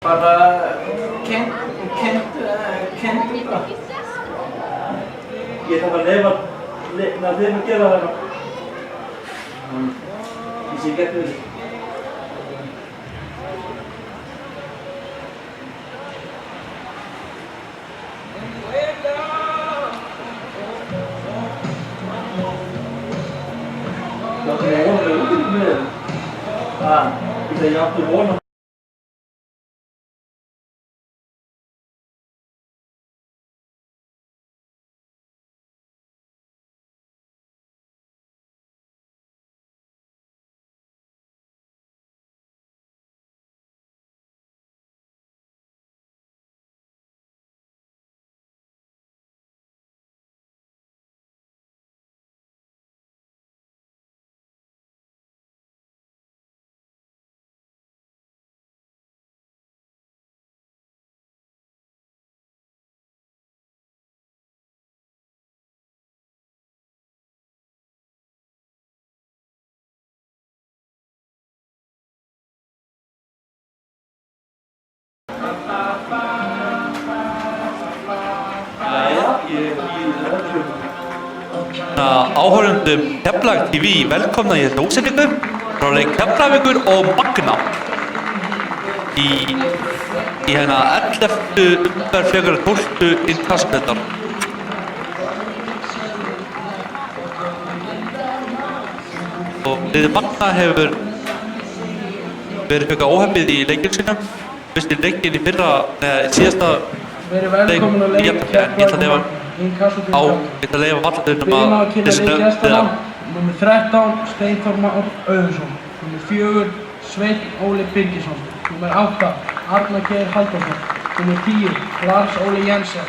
Bara kenndu bara. Ég þarf að leyfa þeim að gera það. Ég sé gegnum þessu. Það er vonlega út með þeim. Ég átti vona. Áhorfendum Keflavík TV velkomna í þessa útsendingu frá leik Keflavíkur og Magna í hérna 11. umferð frekar 12. innkastdeildar. Og liðið Magna hefur verið frekar óheppið í leikjum sínum. Fyrst í leikinn í fyrra, síðasta leik í jafntefli, en ég ætla að leyfa vallarðunum að þessi nöfn. Númer 13, Steinþór Már Auðunsson. Númer 4, Sveinn Óli Birgisson. Númer 8, Arnar Geir Halldórsson. Númer 10, Lars Óli Jensen.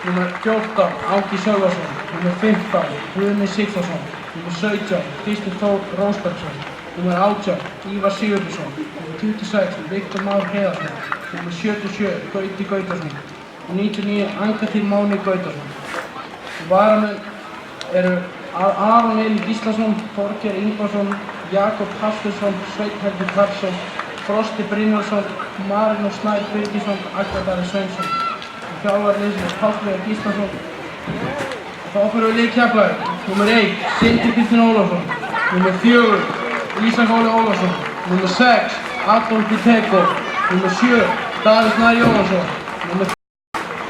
Númer 14, Áki Sölvason. Númer 15, Guðni Sigþórsson. Númer 17, Kristinn Þór Rósbergsson. Númer 18, Ívar Sigurðsson. Númer 26, Viktor Már Heiðarsson. Númer 77, Gauti Gautarsson. Númer 99, Ann-Katrín Máni Gautarsson. Varamenn eru Aron Elí Gíslason, Þorgeir Ingvarsson, Jakob Hafsteinsson, Sveinn Helgi Karlsson, Frosti Brynjólfsson, Marinó Snær Birgisson, Agnar Sveinsson. Þjálfari liðsins Páll Veigar Gíslason. Þá fyrir við lið Keflavík. Númer 1, Sindri Kristinn Ólafsson. Númer 4, Ísak Óli Ólafsson. Númer 6, Adolf Biteko. Númer 7, Davíð Snær Jóhannsson. Númer 5,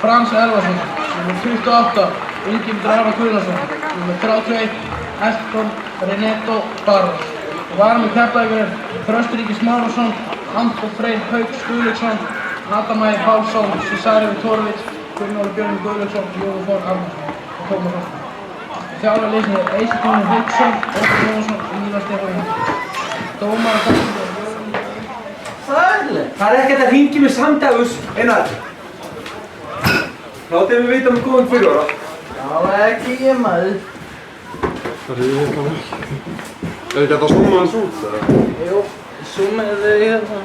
Frans Elvarsson. Númer 28, Ingimundur Aron Guðnason. Númer 31, Eston Renato Barros. Varamenn Keflavíkur Þröstur Ingi Smárason, Anton Freyr Hauks Guðlaugsson, Adam Ægir Pálsson, Cesare Vitorovic, Gunnar Óli Björn Guðlaugsson, Jóhann Þór Arnarsson og Tómas Rosson. Þjálfari liðsins Eysteinn Tómas Hauksson, Óskar Jónsson og Ívar Stefán Jónsson. Dómari Það er ekkert að hringja mig samdægus, Einar. Látið við vita um góðan fyrirvara. Já, ekki ég maður. Það er hérna ekki. Er ekki hægt að zooma hans út, eða? Jú, zoomaðu þau hérna.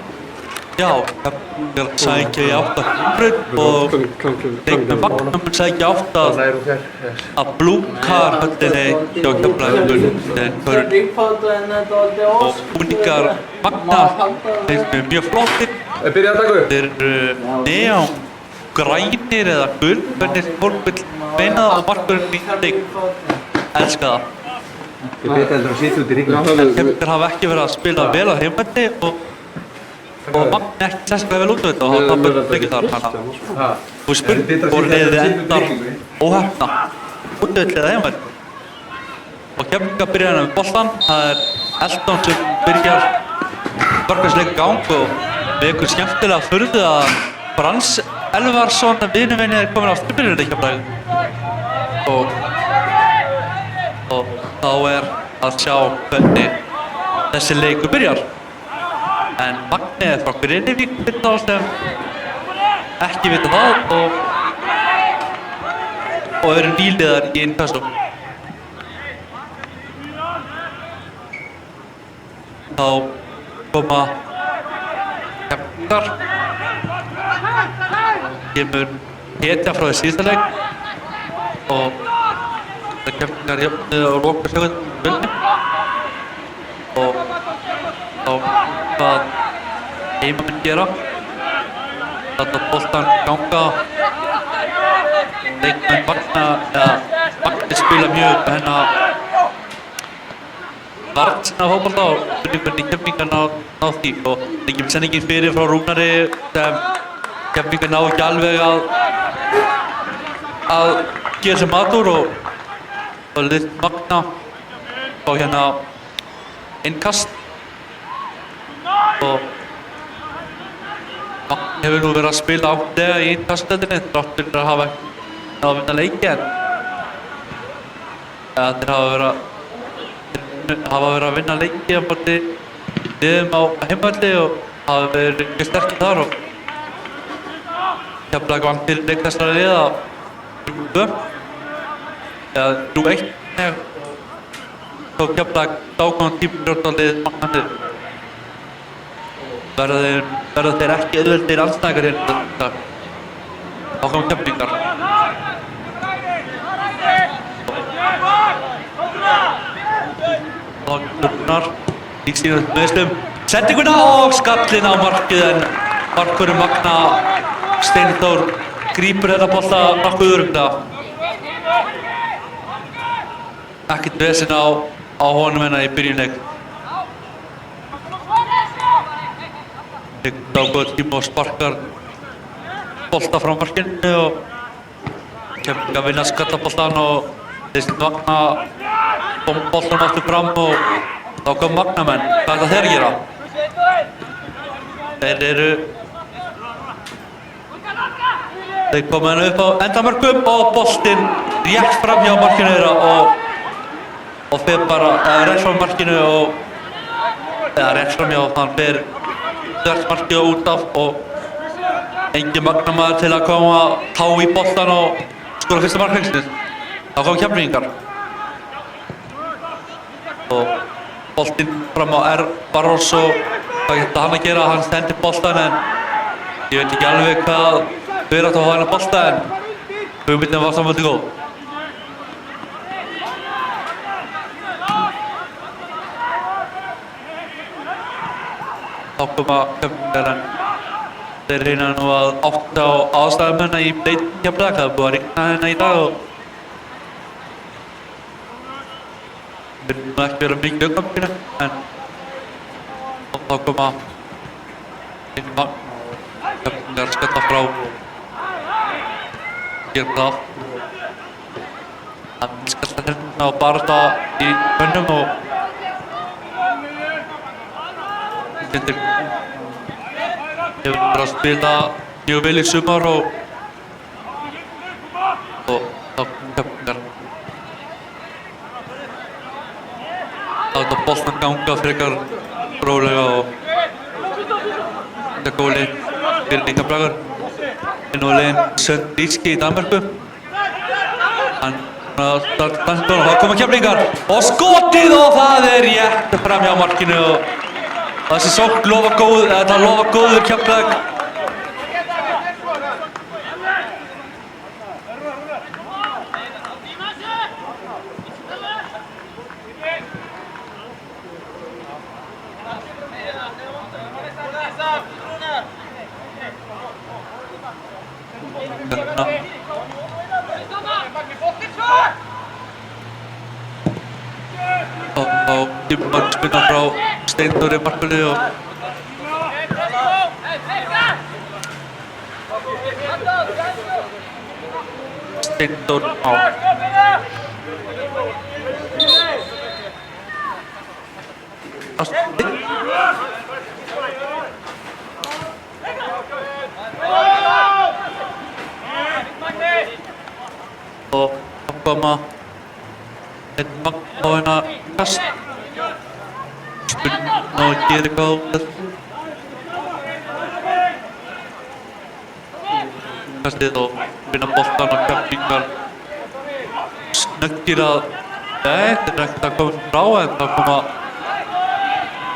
Já, Keflavík sækja í 8 umferð og leikmenn Magna mun sækja 8 að Blúkar höllinni hjá Keflavíkur. Og búningar Magna þeir eru mjög flottir. Byrja að taka upp. Þeir eru neon grænir eða gul, hvernig fólk vil meina það og markurinn í leik elska það. Ég beti heldur að sitja út í ríknum. En Keflavíkur hafa ekki verið að spila vel á heimavelli og Magna ekki sérstaklega vel út af þetta og það börnum ekki þar hana. Þú spurning voru liðið endar óheppna útvöldið eða heimavelli. Og Keflavíkur byrjar hérna með boltan, það er Eldon sem byrjar markaðsleik í gang og með ykkur skemmtilega furðu að Frans Elvarsson, vinurvinni, er komin á fyrirbyrjun í Keflavík. Og þá er að sjá hvernig þessi leikur byrjar. En Magni er frá Grenivík fyrir þá sem ekki vita það og eru nýliðar í innkastum. Þá koma Keflavíkar. Kemur hetja frá því síðasta leik og það Keflavíkar jöfnuðu á lokasegundunni og þá hvað heimamenn gera láta boltan ganga. Leikmenn Magni spila mjög varna fótbolta og hvernig Keflvíkingar ná því og engin sendingin fyrir frá Rúnari sem Keflvíkingar ná ekki alveg að gera sem matur og lið Magna á innkast og Magni hefur nú verið að spila ágætlega í innkastdeildinni þrátt fyrir að hafa ekki náð að vinna leiki en þeir hafa verið að vinna leiki á móti liðum á heimavelli og hafa verið mjög sterkir þar og Keflavík vann fyrir leik þessara liða 3-1 tók Keflavík dágóðan tímabrjót á lið Magna niður. Verða þeir ekki auðveldir andstæðingar hérna í dag. Þá kom Keflvíkingar. Rúnar lík síðan upp meðslum. Sendinguna og skallinn á markið en markvörður Magna Steinþór grípur þetta bolta nokkuð örugglega. Ekkert vesen á honum hérna í byrjunleik. Tekur dágóðan tíma og sparkar bolta frá markinu og Keflvíkingar vinna skallaboltan og þeir Magna boltan aftur fram og þá kom Magnamenn. Hvað er þeir að gera? Þeir koma hérna upp á endamörkum og boltinn rétt fram hjá markinu þeirra og fer bara rétt fram markinu og rétt fram hjá hann fer þvert markið út af og engin Magnamaður til að koma tá í boltan og skora fyrsta marklengsins. Þá kom Keflvíkingar og boltinn fram á Barros og hvað geta hann að gera? Hann stendir boltan en ég veit ekki alveg hvað fyrir átt að hafa hennar bolta en hugmyndin var saman til góð. Þá koma Keflvíkingar en þeir reyna nú að átta á aðstæðum í leitin Keflavík. Það er búið að rigna hérna í dag og þeir nú ekki vera mikið augnablikinu en þá koma Keflvíkingar skalla frá og gera það. Það skalla hérna og barata í mönnum og Tindir hefur verið að spila mjög vel í sumar og þá Keflvíkingar láta boltan ganga frekar rólega og þetta góli fyrir Keflavíkur inn á leiðin Söndríski í Danmörku. Hann startar og þá koma Keflvíkingar og skotið og það er rétt fram hjá markinu og þessi sókn lofa góður Keflavík. Þá kemur spinna frá Steinþóri markvörði og Steinþór á og þá koma einn Magn á hérna kast spurning á að gera eitthvað á kastið og vinna boltan og Keflvíkingar snöggir að þetta er ekkert að koma frá en þá koma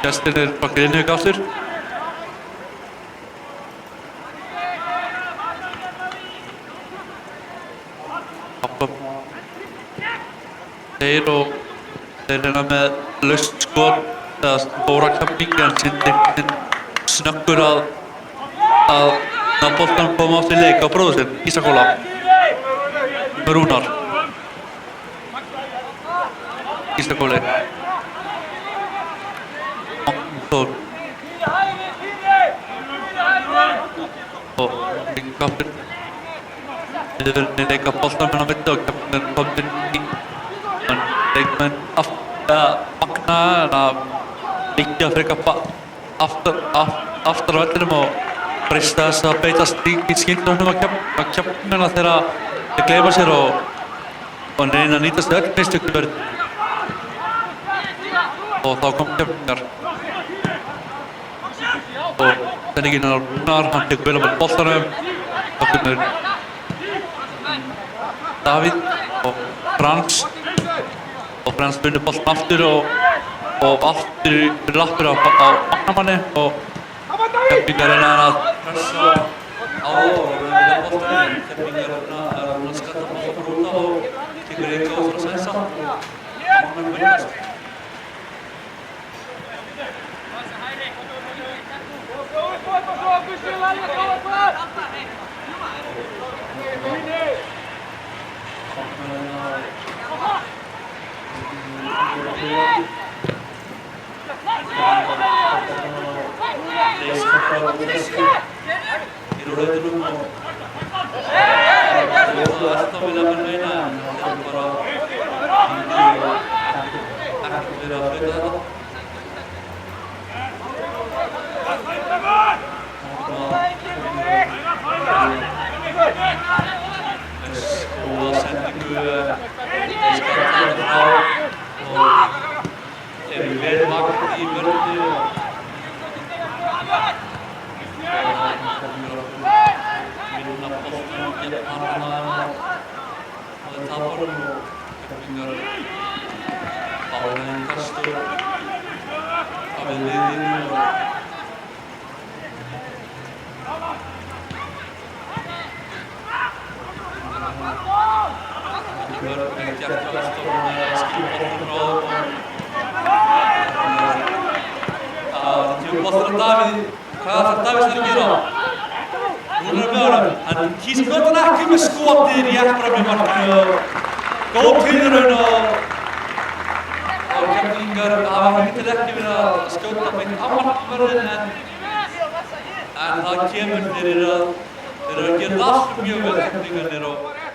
gestirnir frá Grenivík aftur. Þeir reyna með laust skot eða stóra Keflvíkingar en Sindri snöggur að boltan kom átt í leik á bróður sinn, Ísak Óla. Með Rúnar. Ísak Óli. Þór. Og kaptinn. Viðverðinni leika boltan með á milli og kaptinn kominn í. En leikmenn magna en að byggja frekar aftar á vellinum og breysta þess að beita skyndilega á kjafnina þegar þeir gleyma sér og reyna að nýtast öll mistökum verð. Og þá kom kjafningar. Og sendingin á Rúnar, hann tekur vel á með boltanum. Þá kemur Davíð og Frans. Og Frans vinnur boltan aftur og aftur fyrir aftur á Magnamanni og kjafningar reyna að pressa á og reyna boltanum. Kjafningar reyna að skatta boltan út og tekur ekki á að sensa. Magnamann vinnast.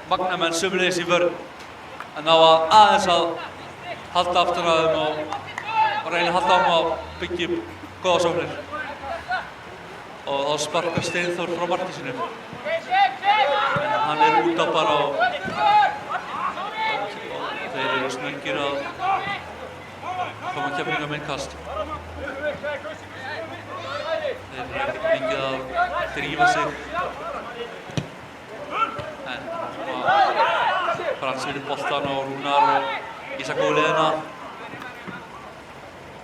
Magnamenn sömulegis í vörn að ná aðeins að halda aftur að þeim og reyna að halda áfram að byggja upp góða sóknir. Og þá sparkar Steinþór frá marki sínu. En hann út á bara og þeir eru snöggir að koma keflinga með innkast. Þeir eru ekkert mikið að drífa sig. Frans vinnur boltan og Rúnar og Ísak Óli leiðina.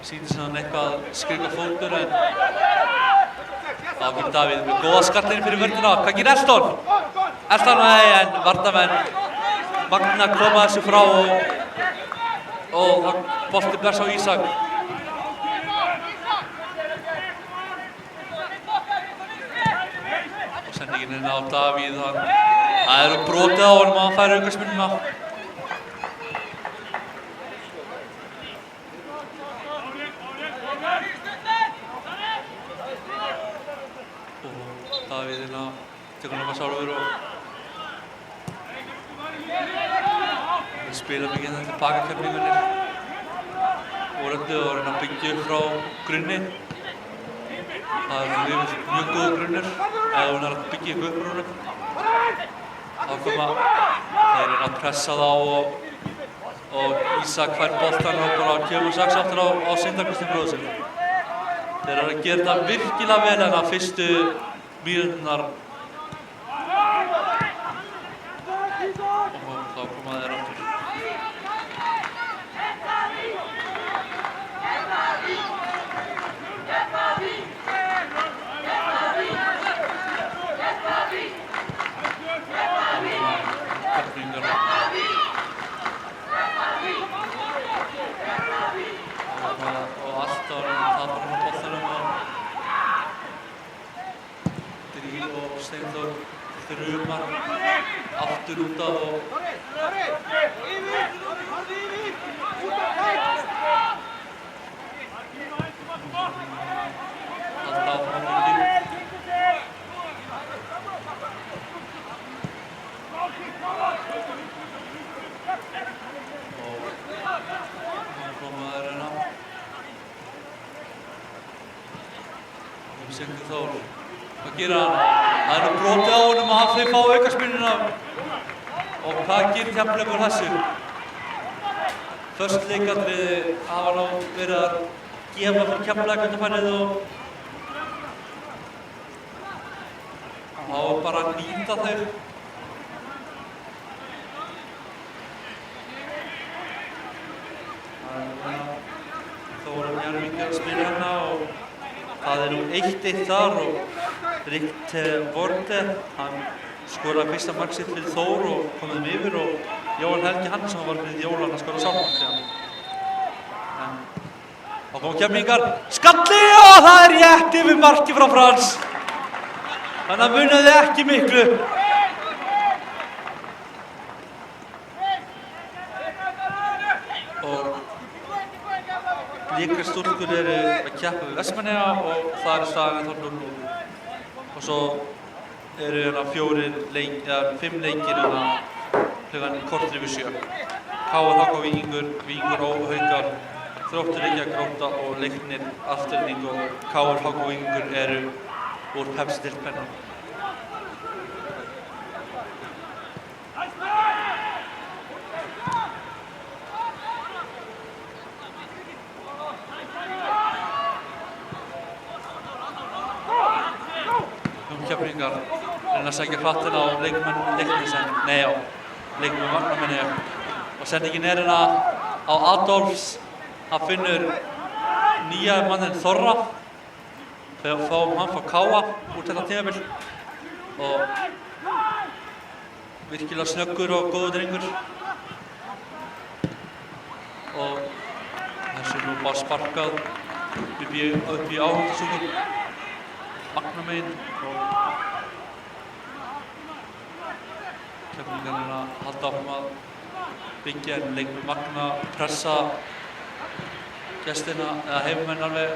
Sýnir sem hann eitthvað skrika fótur en þá kemur Davíð með góða skallinn fyrir vörnina. Hvað gerir Elton? Elton nei en varnarmenn Magna koma þessu frá og bolti bless á Ísak. Og sendingin inn á Davíð. Það eru brotið á honum að hann fær aukaspyrnuna. Og Davíð inn á tekur hann sjálfur og spila mikið þetta tilbaka keflingarnir og röndu og reyna að byggja upp frá grunni. Það er mjög góð grunnur ef hún að byggja upp úr honum. Þá koma þeir að pressa þá og Ísak fær boltan og bara kemur strax aftur á Sindragustin bróður sinn. Þeir eru að gera þetta virkilega vel en að fyrstu mínúturnar og þá koma þeir aftur. Og alltaf tapar hann á boltanum og Dríl og Hilmar aftur út af og halda áfram á leikinn. Siggi Þór, hvað gerir hann? Það er nú brotið á honum að þau fá aukaspyrnuna og hvað gerir Keflavíkur þessu? Föst leikatriði hafa nú verið að gefa fyrir Keflavík undanfarið og á bara að nýta þau. Þór Njarðvík að spila hérna og það er nú 1-1 þar og Rick Vorte, hann skoraði fyrsta mark sitt fyrir Þór og kom þeim yfir og Jóhann Helgi Hansson var fyrir Jólan að skora sjálfmark síðan. En þá kom Keflvíkingar, skalli og það er rétt yfir marki frá Frans. Þannig að munaði ekki miklu. Líka stúlkur eru að keppa við Vestmannaeyja og það er staðan ennþá 0-0. Og svo eru hérna 5 leikir hérna klukkan korter yfir 7. KR Víkingur og Haukar, Þróttur Reykjavík Grótta og Leiknir Afturning og KR Víkingur eru úr Pepsi-deild kvenna. Keflvíkingar reyna að sækja hrattinn á leikmenn Leiknis en nei á leikmenn Vagnamenni og sendingin er hérna á Adolfs. Hann finnur nýja manninn Þorra þegar fáum hann frá Káa úr þetta tímabil og virkilega snöggur og góður drengur og þessu nú bara sparkað upp í áhaldasúku Vagnamegin og Keflvíkingar er að halda áfram að byggja en leikmenn Magna pressa gestina eða heimamenn alveg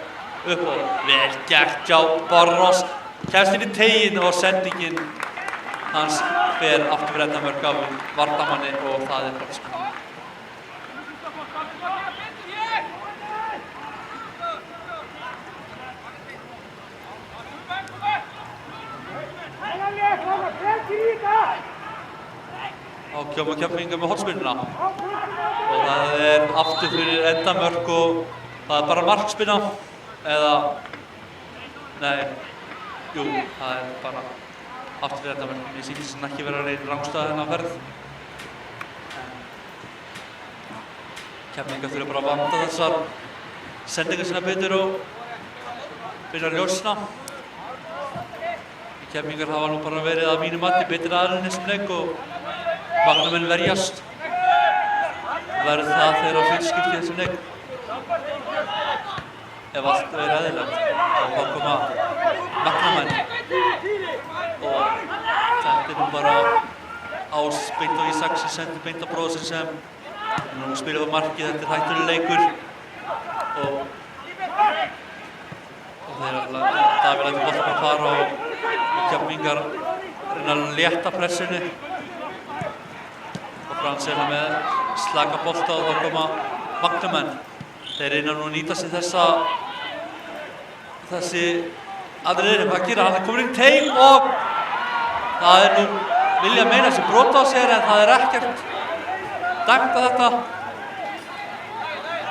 upp og vel gert hjá Barros, kemst inn í teiginn og sendingin hans fer aftur fyrir endamörk af varnarmanni og það er fráskapur. Þá kemur Keflvíkingar með hornspyrnuna og það er aftur fyrir endamörk og það er bara markspyrna eða jú, það er bara aftur fyrir endamörk. Mér sýnist sem ekki vera að reyna rangstæða þennan ferð. Keflvíkingar þurfa bara að vanda þessar sendingar sinna betur og byrja að ljósna. Keflvíkingar hafa nú bara verið að mínu mati betri aðilinn í þessum leik og Vagnamenn verjast. Verður það þeirra fyrstskipti í þessum leik. Ef allt verður eðlilegt. Og þá koma Vagnamenn. Og þetta er nú bara Ás beint á Ísak sem sendir beint á bróður sinn sem nú spilar á markið. Þetta er hættulegur leikur. Og Davíð lætur boltann að fara og Keflvíkingar reyna að létta pressunni. Frans er með slaka bolta og þá koma Vagnamenn. Þeir reyna nú að nýta sér þessi aðriðir. Hvað gera? Hann er komin í teig og það er nú vilja meina sér brota á sér en það er ekkert dæmt að þetta.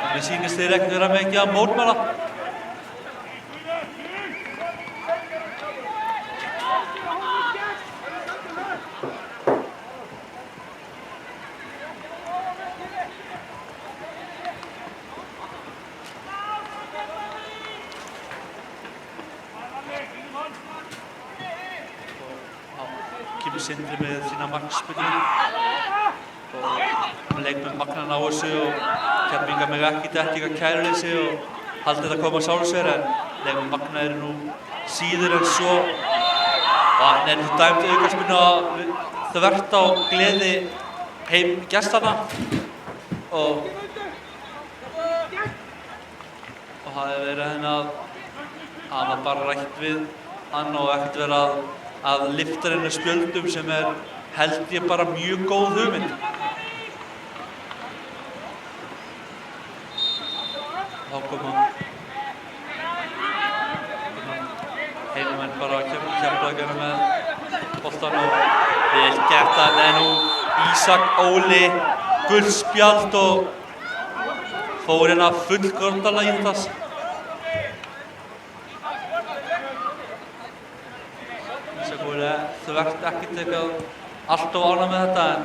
Mér sýnist þeir ekkert vera með ekki að mótmæla. Sindri með sína markspyrnu og leikmenn Magna ná þessu og Keflvíkingar mega ekki detta í kæruleysi og halda þetta koma sjálfur sér en leikmenn Magna eru nú síður en svo En þú dæmdi aukaspyrnu þvert á gleði heim gestanna og það hefði verið henni að hafa bara rætt við hann og ekkert verið að lyfta henni spjöldum sem held ég bara mjög góð hugmynd. Þá koma heimamenn bara að Keflavík með boltan og vel gert að það nú Ísak Óli gult spjald og fór hérna fullgörndalega í þess. Ísak Óli þvert ekkert eitthvað allt of ánægð með þetta en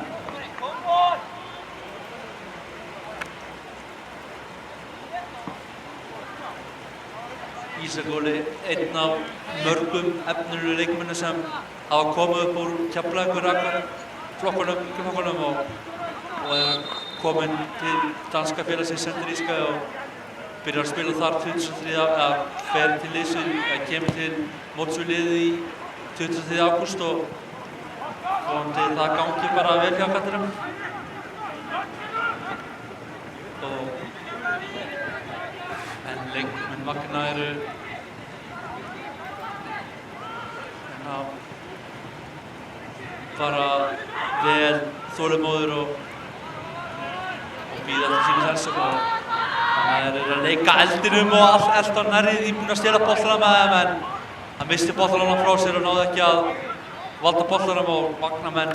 Ísak Óli einn af mörgum efnilegu leikmönnum sem hafa komið upp úr Keflavíkurflokkunum og kominn til danska félagsins Senderíska og byrjar að spila þar 23. fer til liðsins, kemur til móts við liðið í 23. ágúst og vonandi það gangi bara vel hjá kattinum. En leikmenn Magna eru bara vel þolinmóðir og bíða eftir sínu sensum og þannig að þeir eru að leika eldinum og allt eldan nærrið í búinn að stela boltanum með þeim en hann misti boltanum frá sér og náði ekki að valda boltanum og Magnamenn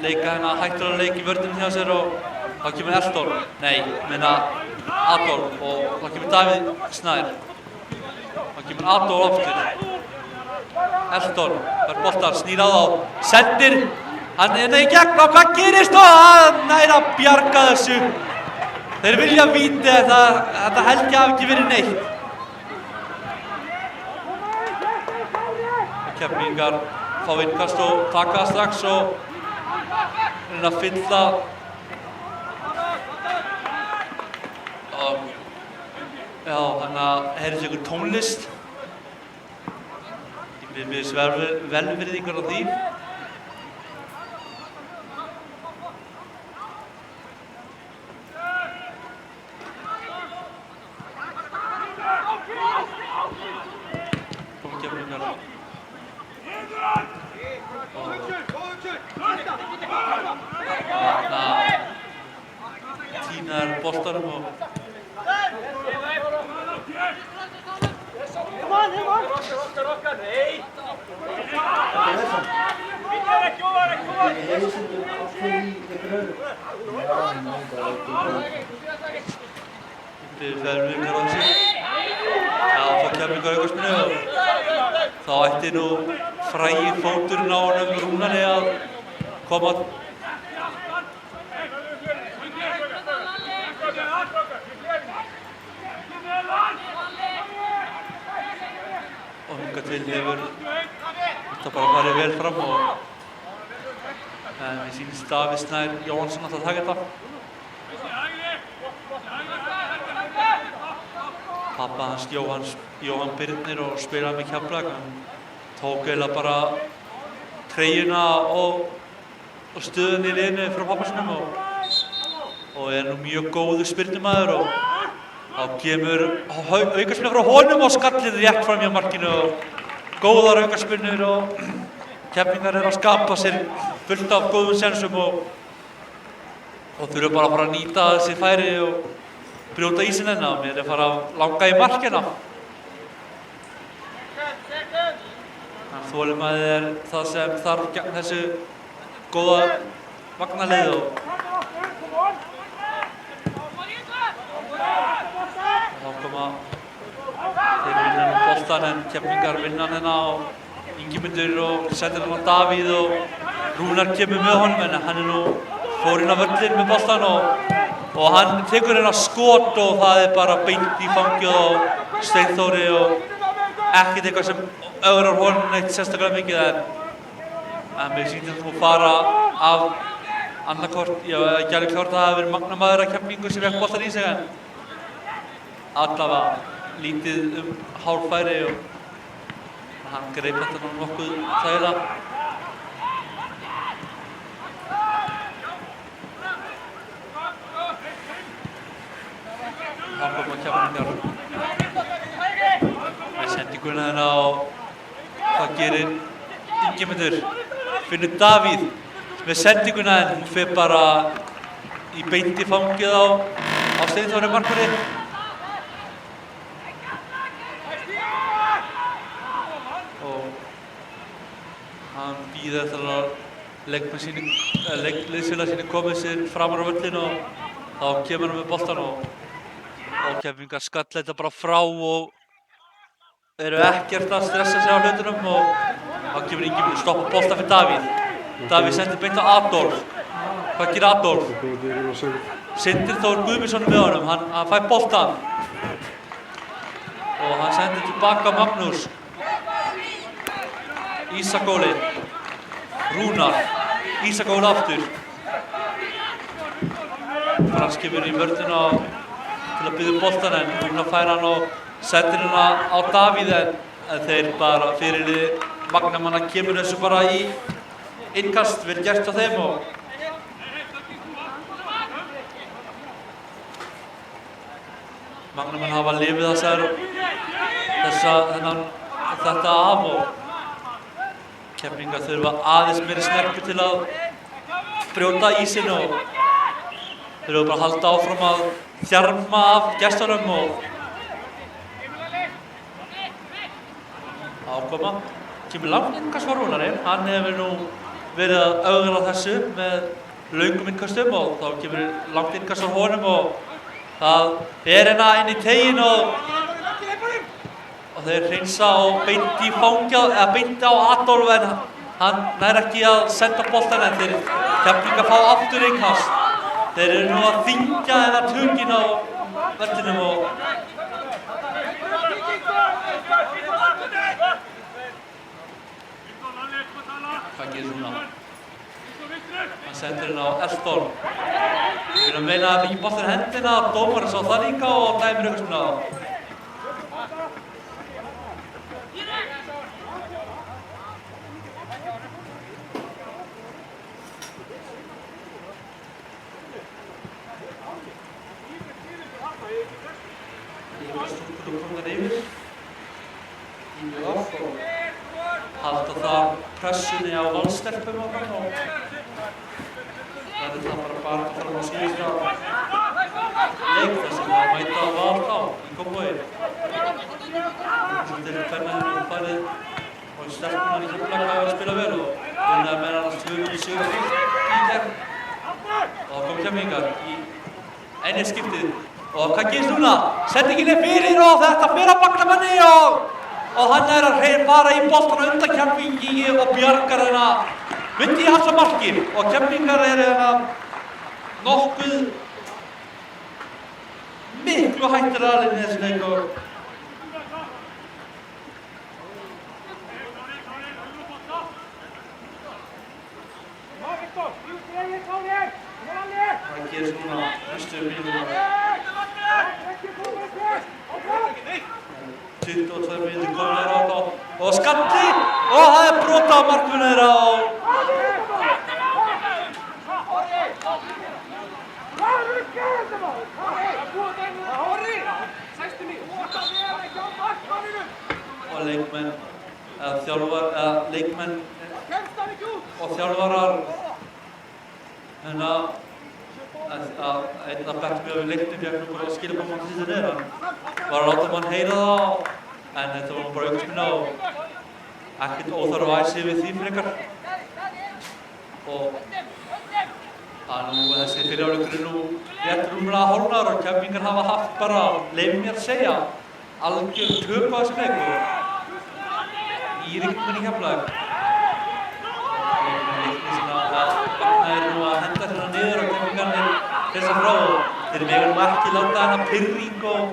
leika hérna hættulega leik í vörninni hjá sér og þá kemur Eldor, nei, minna Adolf og þá kemur Davíð Snær. Þá kemur Adolf aftur. Eldor fær boltan, snýr á þá, sendir, hann er í gegn og hvað gerist og hann nær að bjarga þessu. Þeir vilja víti, þetta held ég hafi ekki verið neitt. Keflvíkingar fá innkast og taka það strax og reyna að fylla já, þannig að heyrðist ykkur tónlist. Ég biðst velvirðingar á því. Kom Keflvíkingar. Þarna tínar boltanum og Fermingar á þessu. Já, fá Keflvíkingar aukaspyrnu og þá ætti nú frægi fóturinn á honum Rúnari að koma. Og hingað til hefur þetta bara farið vel fram og mér sýnist Davíð Snær Jónsson að taka þetta. Pappa hans Jóhann Birnir og spilaði með Keflavík. Hann tók eiginlega bara treyjuna og stöðunni í liðinu frá pappa sinum og nú mjög góður spyrnumaður og þá kemur aukaspyrna frá honum og skallið rétt fram hjá markinu og góðar aukaspyrnur og Keflvíkingar að skapa sér fullt af góðum sensum og þurfa bara að fara að nýta þessi færi og brjóta ísinn hennar. Mér að fara að langa í markina. Þolinmæðið það sem þarf gegn þessu góða Magnalið og þá koma þeir vinna boltan en Keflvíkingar vinna hann hérna og Ingimundur og sendir hann á Davíð og Rúnar kemur með honum en hann nú fór inn á völlinn með boltan og hann tekur hérna skot og það bara beint í fangið á Steinþóri og ekkert eitthvað sem ögrar honum neitt sérstaklega mikið en mér sýndi þú fara af annarkort, ég hef ekki alveg klárt að það hafi verið Magnamaður að Keflvíkingur sem fekk boltan í sig en allavega lítið hálffæri og hann greip þetta nú nokkuð þægilega. Hann kom að Keflavíkingar með sendinguna hérna og hvað gerir Ingimundur? Finnur Davíð með sendinguna en hún fer bara í beint í fangið á Steinþóri markmanni. Og hann bíður eftir að liðsfélagar sínu komið sér framar á völlinn og þá kemur hann með boltann og Keflavíkingar skall þetta bara frá og eru ekkert að stressa sig á hlutunum og þá kemur Ingimundur stoppa bolta fyrir Davíð. Davíð sendir beint á Adolf. Hvað gerir Adolf? Sindri Þór Guðmundsson með honum, hann fær boltan og hann sendir tilbaka Magnús. Ísak Óli, Rúnar, Ísak Óli aftur. Frans kemur í vörðina til að biðja boltan en Rúnar fær hann og sendir hérna á Davíð en þeir bara fyrirliði Magnamanna kemur þessu bara í innkast, vel gert á þeim og Magnamenn hafa lifið þetta af og Keflavíkingar þurfa aðeins meiri snerpu til að brjóta ísinn og þurfa bara að halda áfram að þjarma af gestunum og ákoma. Kemur langt innkast frá Rúnari, hann hefur nú verið að ögra þessu með löngum innkastum og þá kemur langt innkast frá honum og það hérna inn í teginn og þeir hreinsa og beint í fangið, eða beint á Adolf en hann nær ekki að senda boltan en þeir Keflavíkingar fá aftur innkast. Þeir eru nú að þyngja hérna tökin á vellinum og hvað gerir svona? Hann sendir hérna á Eldon. Við erum að meina að fengi boltan hendina og dómarinn sá það líka og dæmir aukaspyrnu á. Stúlkur komnar yfir. Mjög oft og halda það pressunni á valstelpum og verður það bara fram á síðustu leik þar sem að mæta á Val þá í Kópavogi. Þeir eru hvernig farið og stelpunar í Keflavík hafa að spila vel og unnið með annars 2-0 sigur í gegn. Og þá kom Keflavíkingar í einnig skiptið og hvað gerist núna? Sendingin er fyrir og þetta fer að Magnamanni og hann er að fara í boltan undan Keflavíkingi og bjargar hérna myndi í halda marki og Keflavíkingar eru hérna nokkuð miklu hættulegri í þessu leik og hvað gerist núna næstu mínútur? 22 mínútur komnir á þetta og skalli og það er brot á markinu þeirra og leikmenn og þjálfarar einn af bekknum við leiknum fékk nú bara skilabóð til þetta niður. Var að láta mann heyra það en þetta var nú bara aukaspyrna og ekkert óþarfa að æsa við því frekar. Og nú þessi fyrirháleikur er nú rétt rúmlega hálfnaður og Keflavíkingar hafa haft bara, leyfum mér að segja, algjör töp á þessum leik og í ritminu í Keflavík. Magna er nú að henda hérna niður og Keflavíkingarnir þessa frá og þeir mega nú ekki láta hérna pirring og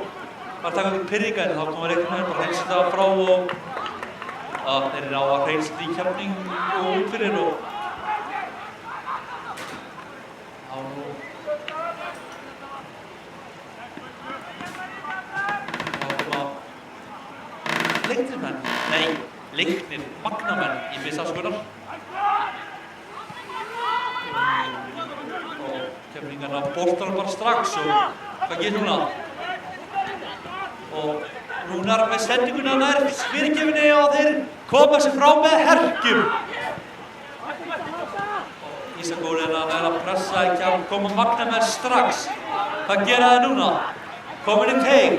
bara taka einhvern pirringa en þá koma leikmenn bara hreinsa það frá og þeir eru á að hreinsa þetta í Keflavík og út fyrir og leiknir magnamenn í Biskupsskonar. Og Keflvíkingarna boltar bara strax og hvað gerir núna? Og Rúnar með sendinguna nær fyrirgefinni og þeir koma sér frá með herkjum. Og Ísak Óli er að pressa ekki að koma magnamenn strax. Hvað gera þeir núna? Komin í teig.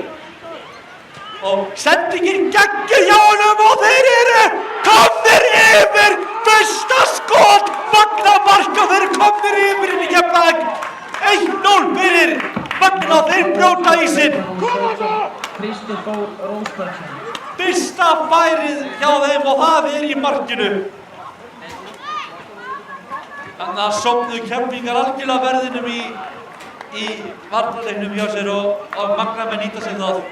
Og sendingin geggjuð hjá honum og þeir eru komnir yfir fyrsta skot Magna mark og þeir eru komnir yfir inn í Keflavík 1-0 fyrir Magna og þeir brjóta ísinn. Kristi Þór Rósbergsson. Fyrsta færið hjá þeim og það er í markinu. Þannig að sofnuðu Keflvíkingar algjörlega verðinum í varnarleiknum hjá sér og Magnamenn nýta sér það.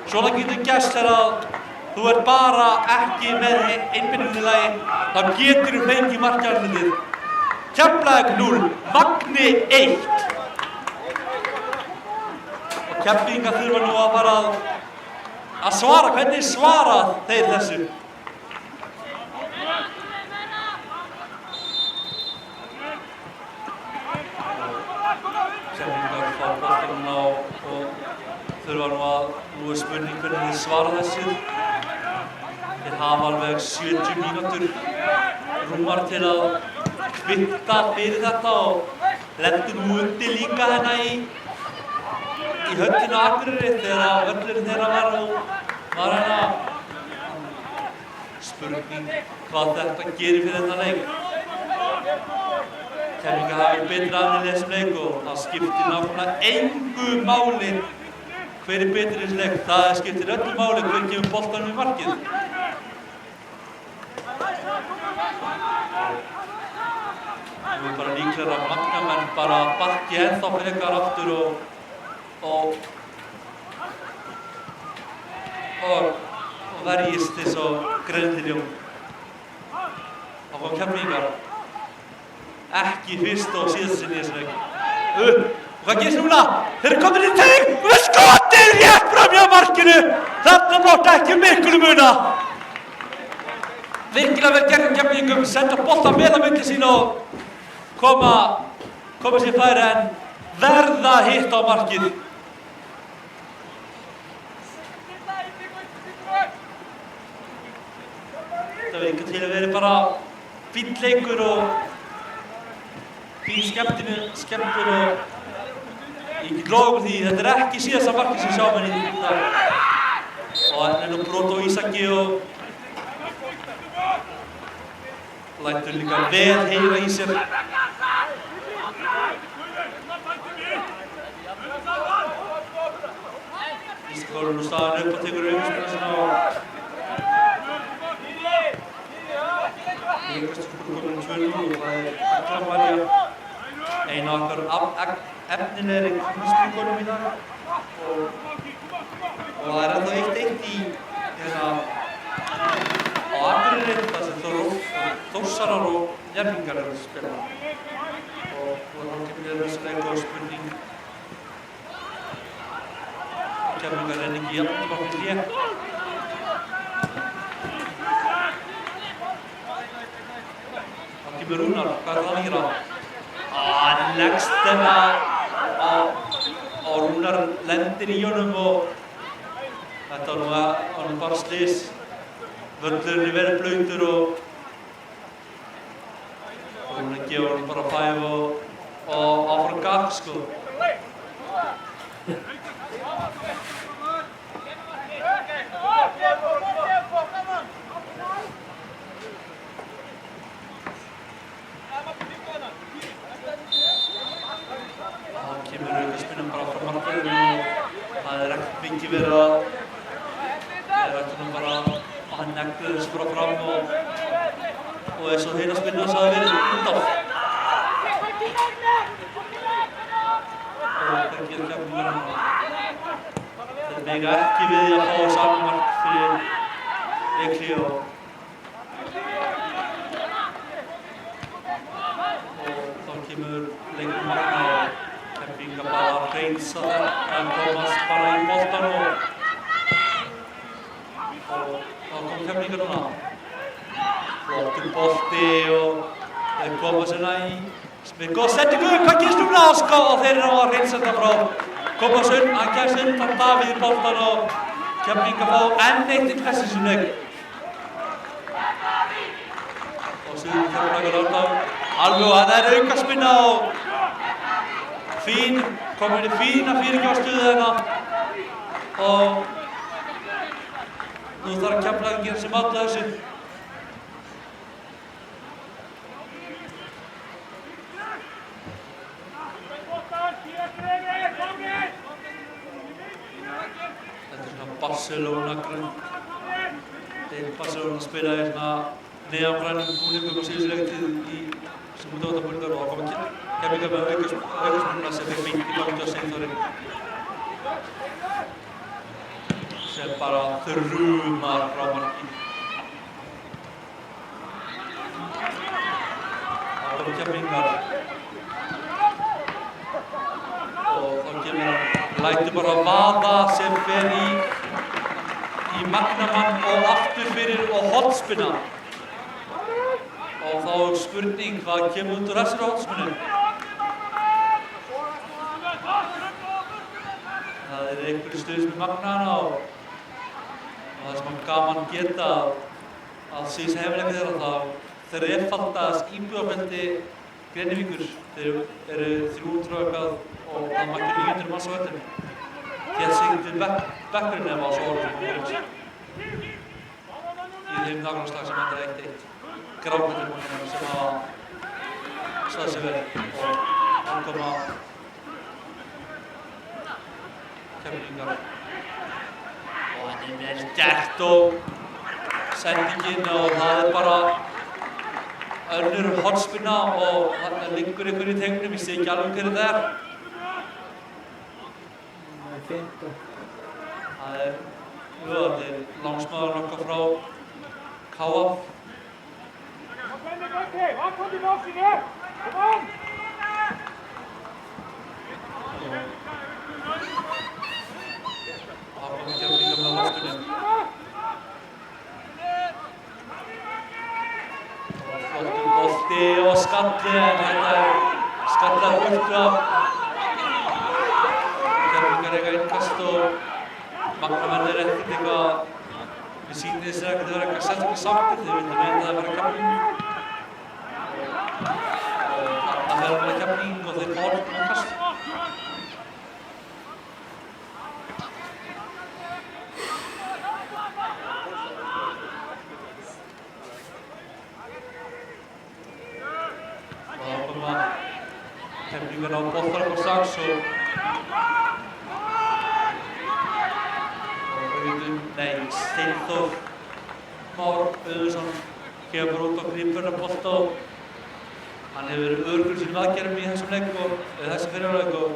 Svona getur gerst þegar þú ert bara ekki með einbeitingu í lagi, þá getur þú fengið markjarnlitið. Keflavík 0, Magni 1. Og Keflvíkingar þurfa nú að fara að svara, hvernig svara þeir þessu? Keflvíkingar fá boltann og þurfa nú nú er spurning hvernig þið svara þessu. Þeir hafa alveg 70 mínútur rúmar til að kvitta fyrir þetta og lendir nú undir líka hérna í höllinu á Akureyri þegar völlurinn þeirra var hérna. Spurning hvað þetta gerir fyrir þennan leik. Keflvíkingar hafa verið betra aðeins í þessum leik og það skiptir nákvæmlega engu máli hver er betri í þessum leik. Það skiptir öllu máli hver kemur boltanum í markið. Nú er bara líklega að Magnamenn bara bakki ennþá frekar aftur og verjist eins og grenntiljóm. Það kom Keflvíkingar. Ekki fyrst og síðast sinn í þessum leik. Hvað gerist núna? Þeir eru komin í teig og við skotið rétt fram hjá markinu. Þarna mátti ekki miklu muna. Virkilega vel gert Keflvíkingum, senda boltann vel á milli sín og koma sér færi en verða hitt á markið. Það verður til að vera bara fínn leikur og fín skemmtun og ég ekki glóða því þetta er ekki síðasta markið sem sjá menn í dag. Og hann er nú brot á Ísaki og lætur líka vel heyra í sér. Ísak Óli nú staðinn upp og tekur aukaspyrnuna og komin 2-0 og það er Aglarvarja, einu af okkar efnilegri knattspyrnukonum í dag og það er ennþá 1-1 á Akureyri þar sem Þórsarar og Njarðvíkingar eru að spila og þá kemur þessi leik og spurning Keflvíkingar er ekki jafn margt hlé. Kemur Rúnar, hvað er það að gera? Hann leggst þetta og Rúnar lendir í honum og þetta var nú bara slys. Völlurinn er verið blautur og Rúnar gefur hann bara 5 og áfram gakk sko. Kemur aukaspyrnan bara frá markverðinu og það er ekkert mikið verið að bara að hann neglir þessu bara fram og eins og heila spyrnan sagði verið út af. Og hvað gerir Keflvíkingar núna? Þeir mega ekki við að fá saman mark fyrir leikhlé og þá kemur leikurinn Magna og Keflvíkingar bara að hreinsa þetta en komast bara í boltann og þá kom Keflvíkingar núna. Flottur bolti og þeir koma svona í góð sendingu. Hvað gerist núna Áska og þeir eru að hreinsa þetta frá Kópavogsund. Hann kemst undan Davíð í boltan og Keflvíkingar fá enn eitt í pressum leik. Og síðan Keflavíkur átt á alveg og það er aukaspinna og komin í fína fyrirgjafarstöðu hérna og nú þarf Keflavíkur að gera sér mat á þessu. Þetta er svona Barcelona-grunn. Barcelona spilaði svona neongrænum búningum á síðustu leiktíð sem útivallarbúningar og kom Keflavíkur með aukaspyrnuna sem fikk beint í gangi á Sigþóri sem bara þrumar frá marki. Það kom Keflvíkingar og þá kemur hann, lætur bara vaða sem fer í Magnamann og aftur fyrir og hornspinna. Og þá er spurning hvað kemur út úr þessari hornspinnu. Það er einhverju stuðs með Magnana og það er sem gaman geta að síðan heimilega þeirra þegar einfaldast íbúðarfeldi Grenivíkur. Þeir eru 300 eitthvað og það mættir 900 manns á öllum. Þétt sig til bekkurinn ef á svo orðum í þeim nágrannslag sem þetta er 1-1. Grákvættirmónina sem hafa staðið sig vel og ankoma Keflvíkingar. Og henni er vel gert og sendingin og það er bara önnur hornspinna og þarna liggur ykkur í tegnum, ég sé ekki alveg hverju það er. Það er fint og... Það er lánsmaðurinn okkar frá KF. Það kom Keflvíkingar með loftunum. Flottur bolti og skalli en þetta er skallað burtu af Keflvíkingar eiga innkast og Magnamenn er ekkert eitthvað við sýnir þess að það er eitthvað sérstaklega samtir þeir vilja meina að það vera Keflvíking og þarna fer hann að Keflvíking og þeir fá orðum innkast. Keflvíkingar á boltar upp á strax og Steinþór Már Auðunsson kemur út á grípurna bolta og hann hefur verið öruggur sínum aðgerðum í þessum leik og þessum fyrirleik og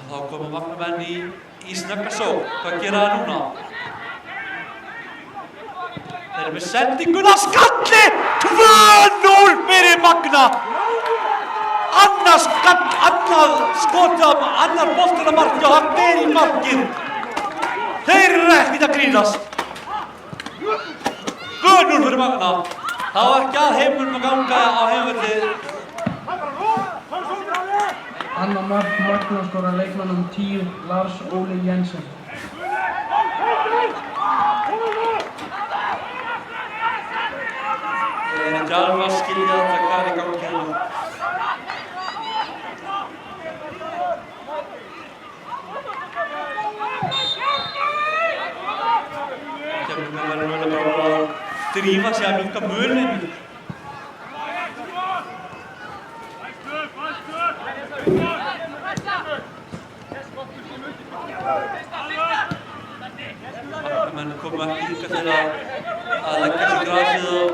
þá koma Magnamenn í snögga sókn. Hvað gera það núna? Þeir eru með sendinguna, skalli! 2-0 fyrir Magna! Annað skotað, annar boltinn að marki og hann er í markið. Þeir eru ekkert að grínast. 2-0 fyrir Magna. Það var ekki að heimunum að ganga á heimvelli. Annar mark Magna skorar leikmannum 10 Lars Óli Jensen. Ég er ekki alveg að skilja þetta hvað er í gangi hérna. Keflvíkingar verður mögulega bara að drífa sig að minnka mulinn. Magnamenn komu ekki hingað til að leggja sig í grasið og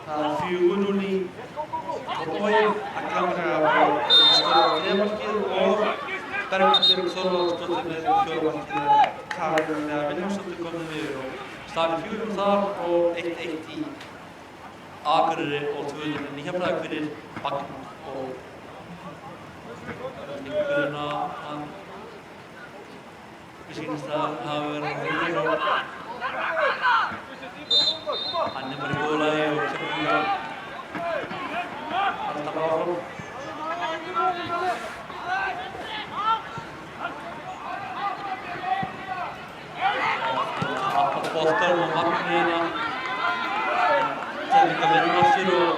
það er 4-0 í Kópavogi. Aglanlega skorar þriðamarkið og Bergmundur Þorvaldsdóttir með fjórða markið. Karin Vilhjálmsdóttir kom yfir og Staðan 4 þar og 1-1 í Akureyri og 2-0 í Keflavík fyrir Magnús og leikurinn að mér sýnist að hafa verið heilir og hann bara í góðu lagi og Keflavík alltaf áfram. Boltar og Magni hérna líka vinna aftur og upp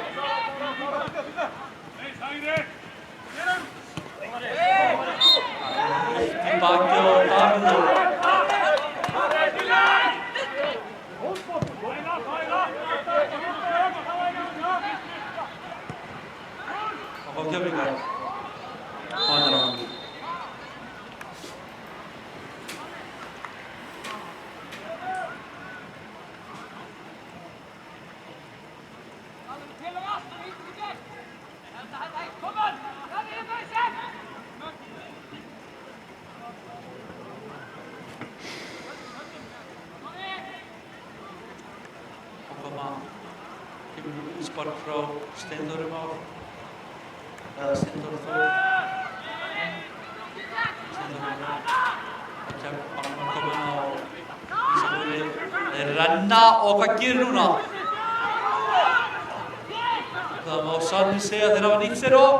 í baki á Davíð og fá Keflavíkar og hann á hann. Kemur útspark frá Steindóri Már eða Steindóri Þór. Steindóri Már komin á Ísafirði. Þeir renna og hvað gerir núna? Það má sannir segja að þeir hafa nýtt sér og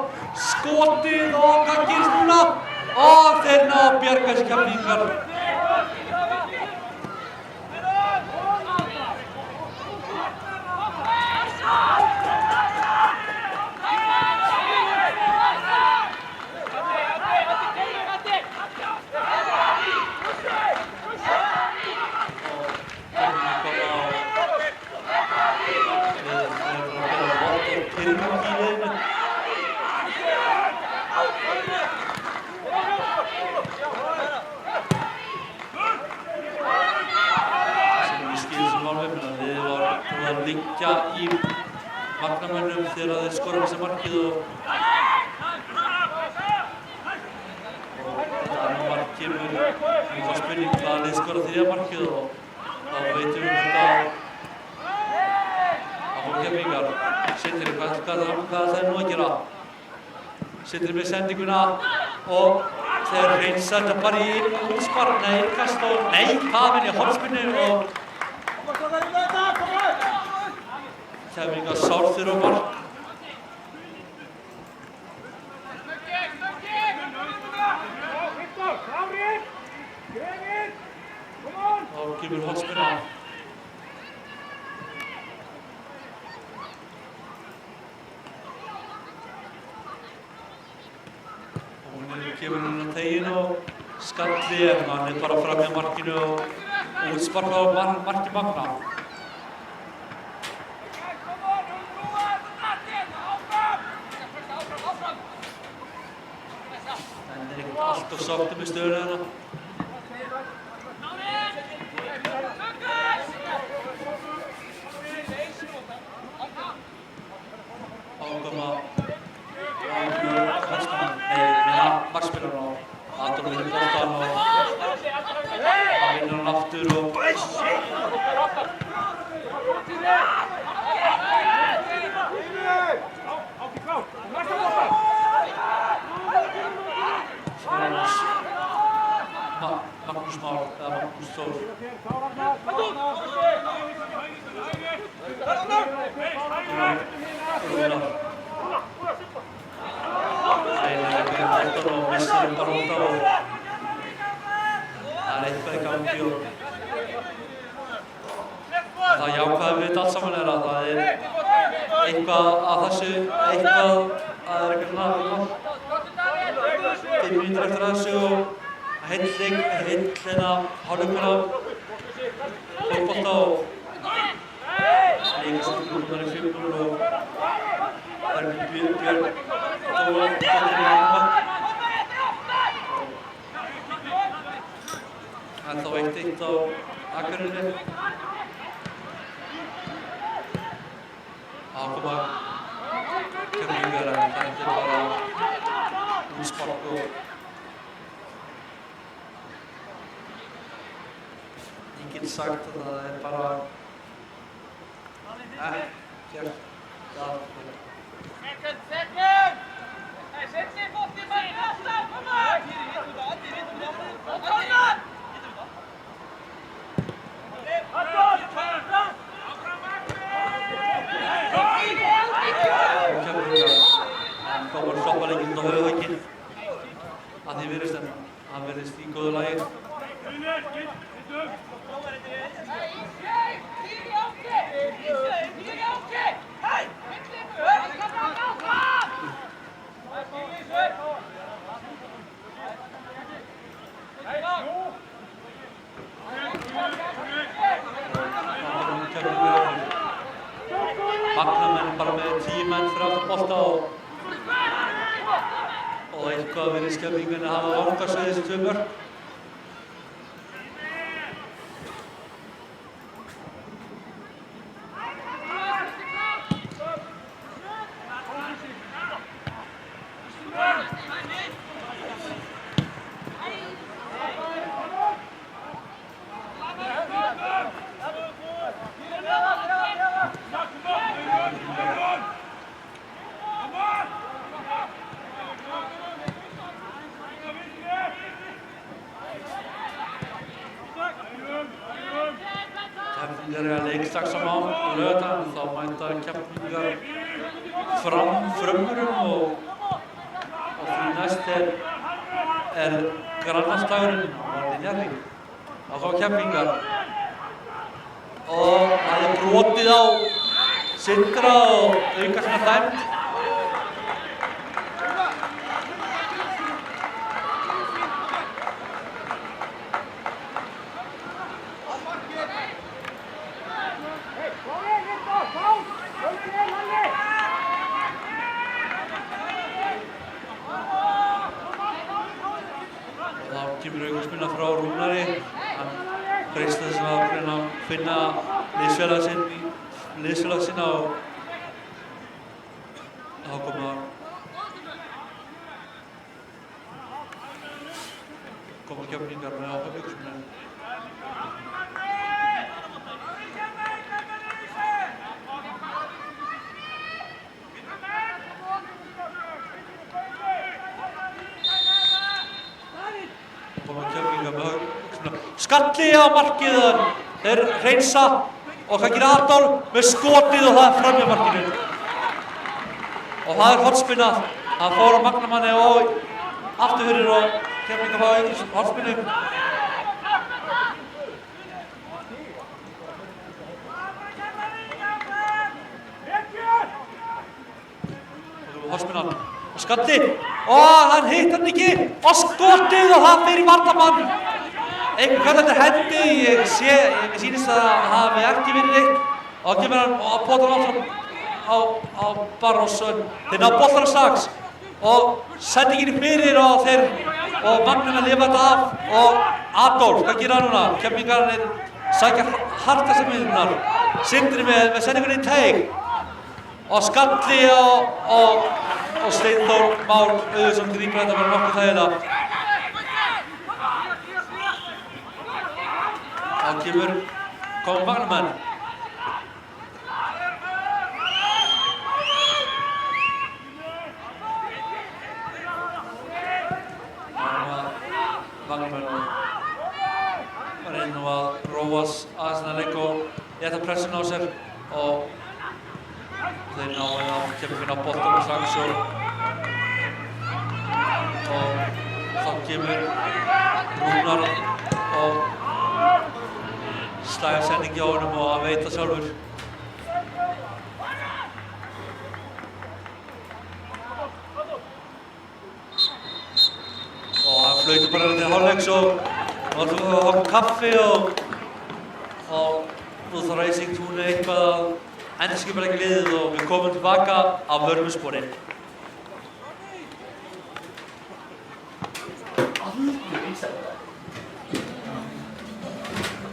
skotið og hvað gerist núna? Og þeir ná að bjarga sér Keflvíkingar. Liggja í vagnamönnum þegar þeir skora þessa markið og þetta mark kemur líka spurning hvaða lið skora þriðja markið og þá veitum við þetta að fá Keflvíkingar. Sindri, hvað það nú að gera? Sindri með sendinguna og þeir reynsa þetta bara í útspark, nei, innkast og nei, það minni hornspyrnu og Keflvíkingar sárþur á mark. Þá kemur hornspyrna. Hún kemur hún á teginu og skalli en hann bara fram með markinu og útspark á marki Magna. Allt og sáttum í stöðuna hérna. Ákoma markspyrnan og Adolf vinnur boltan og hann vinnur hann aftur og Magnús Már eða Magnús Þór. Rúnar. Reynir að byrja boltan og missir bara út á og það eitthvað í gangi og það jákvæða við þetta allt saman er að það eitthvað að þessu, eitthvað að það eitthvað 5 mínútur eftir þessu og heill hálfleikana fótbolta og líka sem klúbnar í 4-0 og það Björn Þór í mark. Það þá 1-1 á Akureyri. Koma Keflvíkingar en þetta bara útspark og enginn sagt að það bara ekkert að Second! Hey, zet je op die man afstand, kom maar! Dómar stoppar leikinn á höfuðhögginn að því virðist en hann virðist í góðu lagi. Magnamenn bara með 10 menn fyrir aftan bolta og eitthvað virðist Keflvíkingarnir hafa vangast við þessi 2 mörk. Keflvíkingar eru að leik strax á laugardaginn, þá mæta Keflvíkingar Frömmurum og því næst er grannastagurinn Martin Njarðvík. Þá fá Keflvíkingar og það er brotið á Sindra og aukaspyrna dæmd. Þá kemur aukaspyrna frá Rúnari. Hann freistar þess að reyna að finna liðsfélaga sinn og þá koma Keflvíkingar með aukaspyrnu. Skalli á markið, þeir hreinsa og hvað gerir Adolf með skotið og það er framhjá markinu. Og það er hornspyrna, það fór á Magnamanni og aftur fyrir og Keflvíkingar fá hornspyrnu. Hornspyrnan og Skalli og hann hitt hann ekki og skotið og það fyrir varnarmann. Einhvern kallar þetta hendi, ég sýnist að það hafi ekki verið neitt og kemur hann og potar áfram á Barros. Þeir ná boltanum strax og sendingin fyrir og Magnamenn lifa þetta af og Adolf, hvað gerir hann núna? Keflvíkingarnir sækja hart þessar miðurnar. Sindri með sendingunni í teig og Skalli og Steinþór Már Auðunsson grípur þetta bara nokkuð þægilega. Þá koma Magnamenn. Magnamenn var inn og að róast aðeins þennan leik og létta pressuna á sér og þeir náðu að Keflvíkingar á boltanum strax og þá kemur Rúnar og slægir sending hjá honum og hann veit það sjálfur. Og hann flautar bara til hálfleiks og nú ætlum við að hafa kaffi og nú þarf Racing Túni eitthvað að endurskipuleggja liðið og við komum tilbaka á vörmuspori.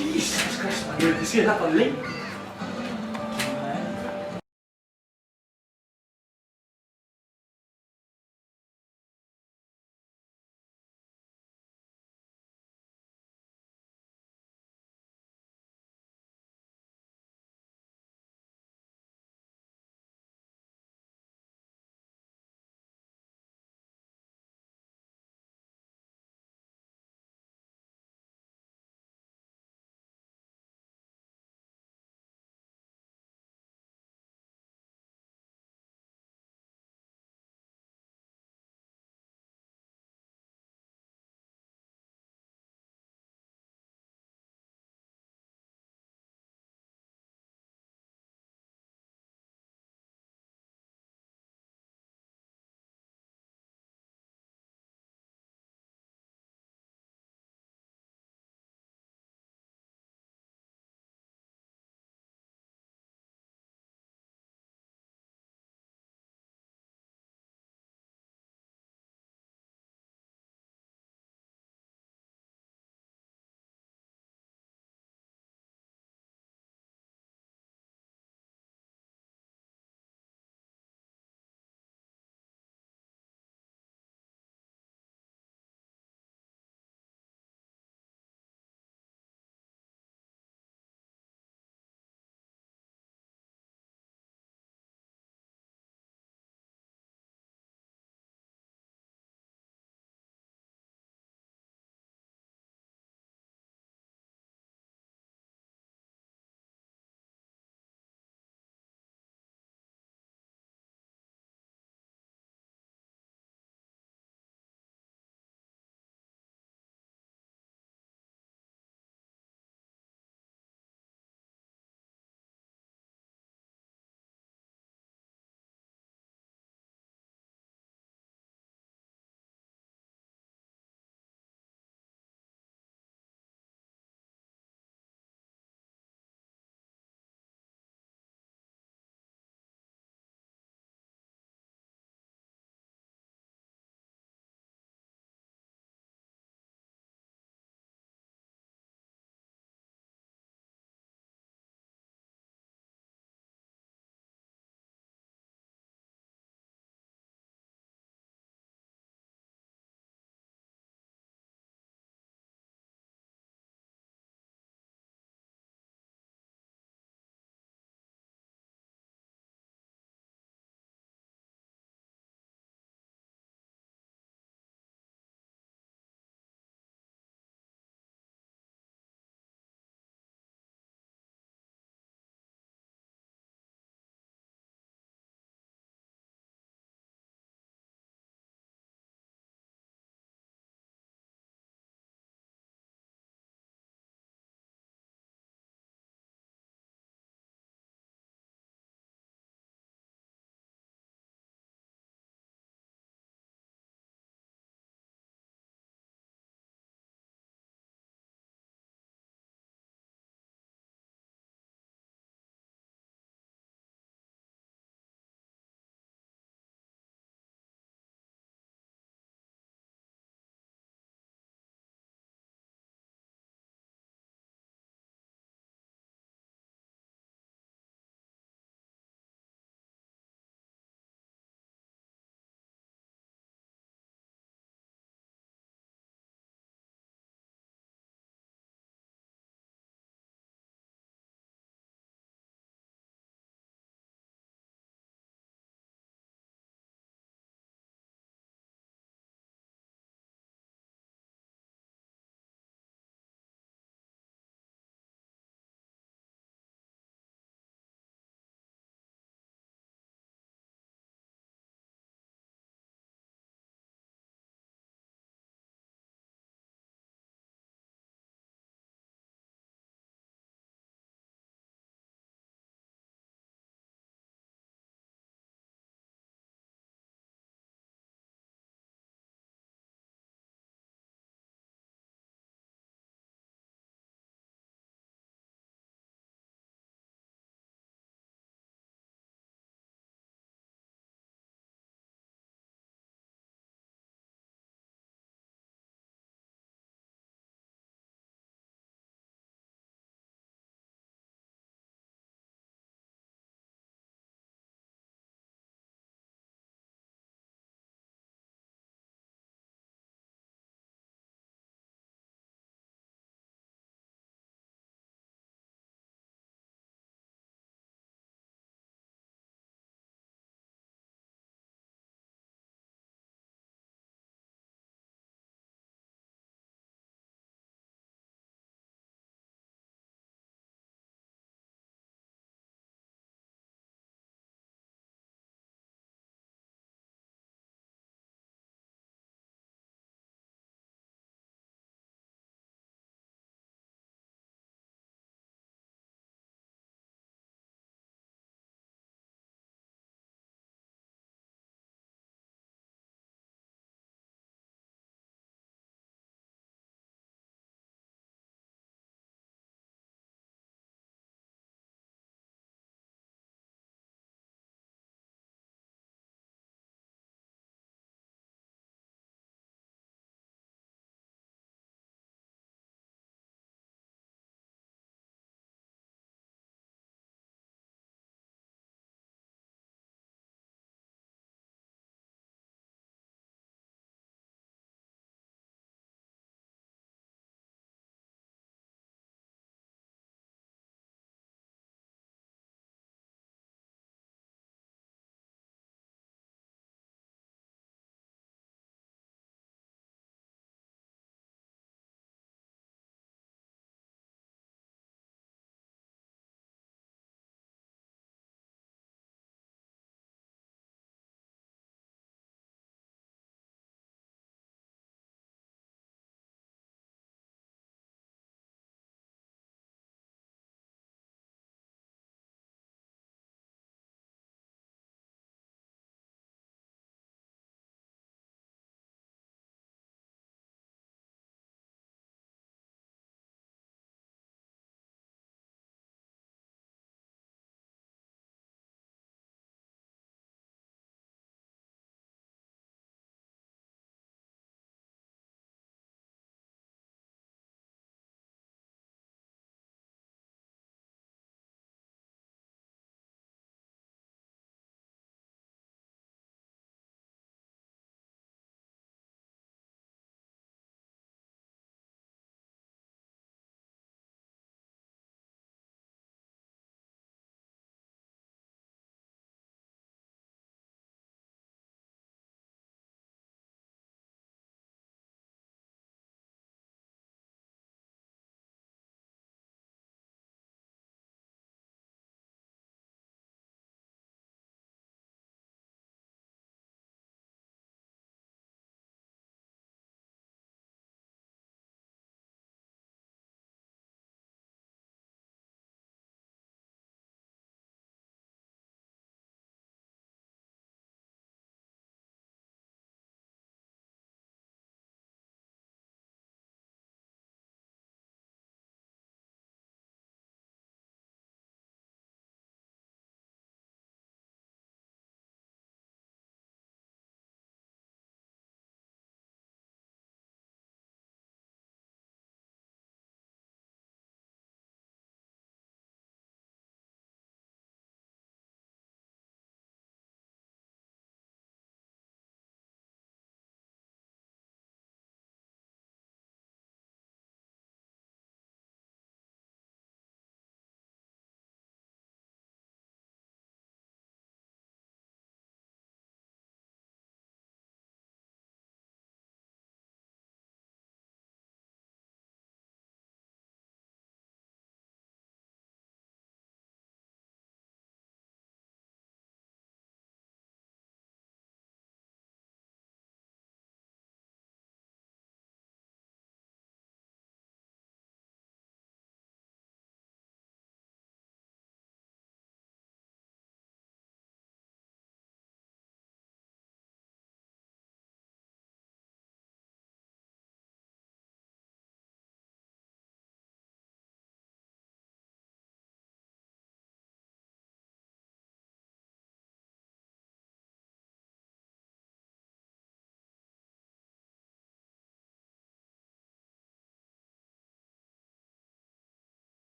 Jesus Christ, man, ég hef ekki séð þetta lengi.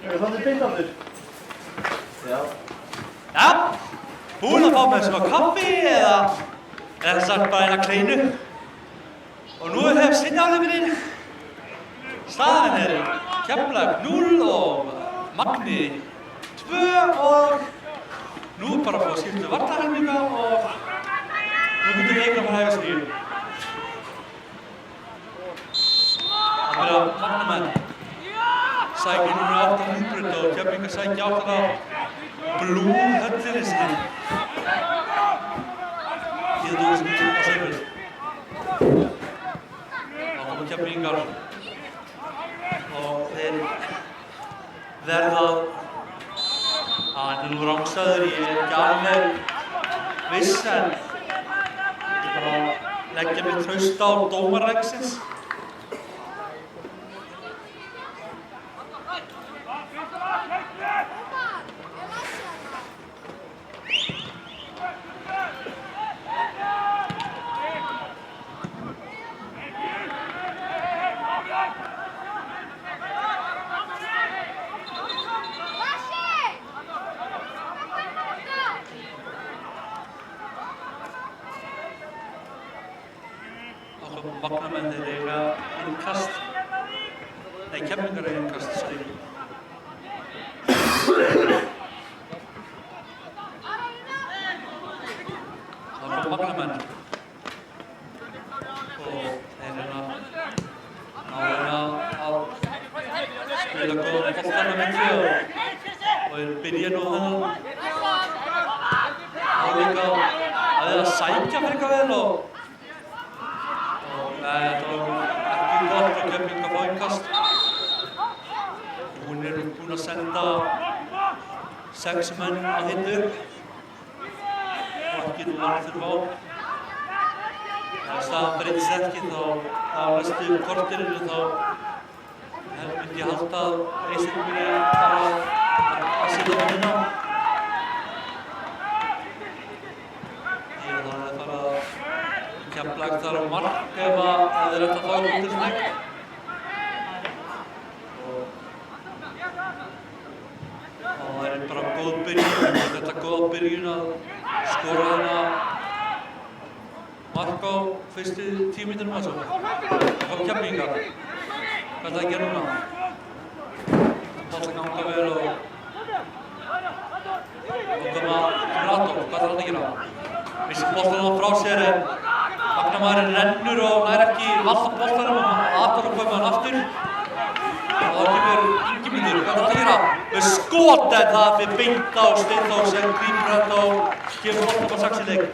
Þannig bindandi. Já. Já, búin að fá með svona kaffi eða sagt bara eina kleinu. Og nú hef sinnjáleikurinn. Staðan Keflavík 0 og Magni 2 og nú bara að fá skiptu varnarhelminga og nú getur leikur að fara að hefja sig í. Það verður að Magnamenn sækja núna 8 húnbrut og Keflavík sækja 8 á Blúhöllinni sinni. Í þetta úr sem á sögur. Þá koma Keflavíkingar og þeir verða hann er nú rangstæður, ég ekki alveg viss en ég bara leggja mig traust á dómarleiksins. Magnamenn þeir eiga innkast, nei Keflavíkingar eiga innkast, sorry. Þá kom Magnamenn og þeir að spila góðan boltan á milli og þeir byrja nú þennan áleika að sækja frekar vel og þetta var ekki gott að Keflavík að fá innkast. Hún búin að senda 6 menn að hinna upp og ekki nú var þurfa á. Ef staðan breytist ekki þá á næstu korterinu þá myndi ég halda að Eysteinn muni bara að setja það inn á. Ég er þannig að fara að Keflavík þar á mark ef þeir ætla að fá út til snægt. Og það bara góð byrjun, þetta góða byrjun að skora þarna mark á fyrstu 10 mínútum að svo. Það fá Keflavíkingar. Hvað er það að gera núna? Bolta ganga vel og koma Rato, hvað er hann að gera? Missir boltan á frá sér en Magnamaðurinn rennur og nær ekki valda boltanum og aðtor að koma hann aftur. Og þá kemur Ingimundur, hvað er það að gera? Með skot en það fyrir beint á Steinþór sem grípur þetta og gefur boltan á saxinleik.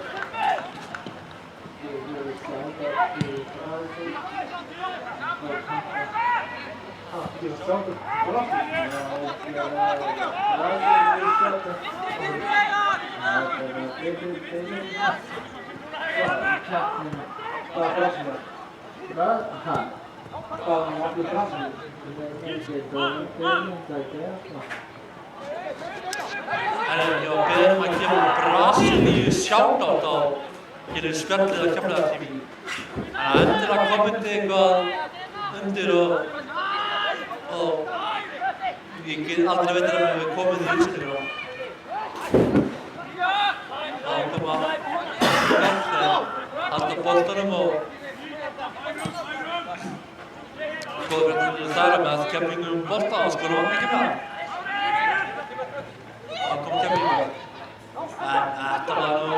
Hvað er plássinu? Hvað? Hvað er allir plássinu? En ég var beðinn að gefa Brasilíu shoutout á hér spjallið að Keflavík TV. Þannig að endilega kommenti eitthvað undir og ég get aldrei veitir að við komið í útsendingu. Þá koma halda boltanum og skoður verður til þar með að Keflavíkingur bolta og skoður ekki með það. Þá kom Keflavíkingur. En þetta var nú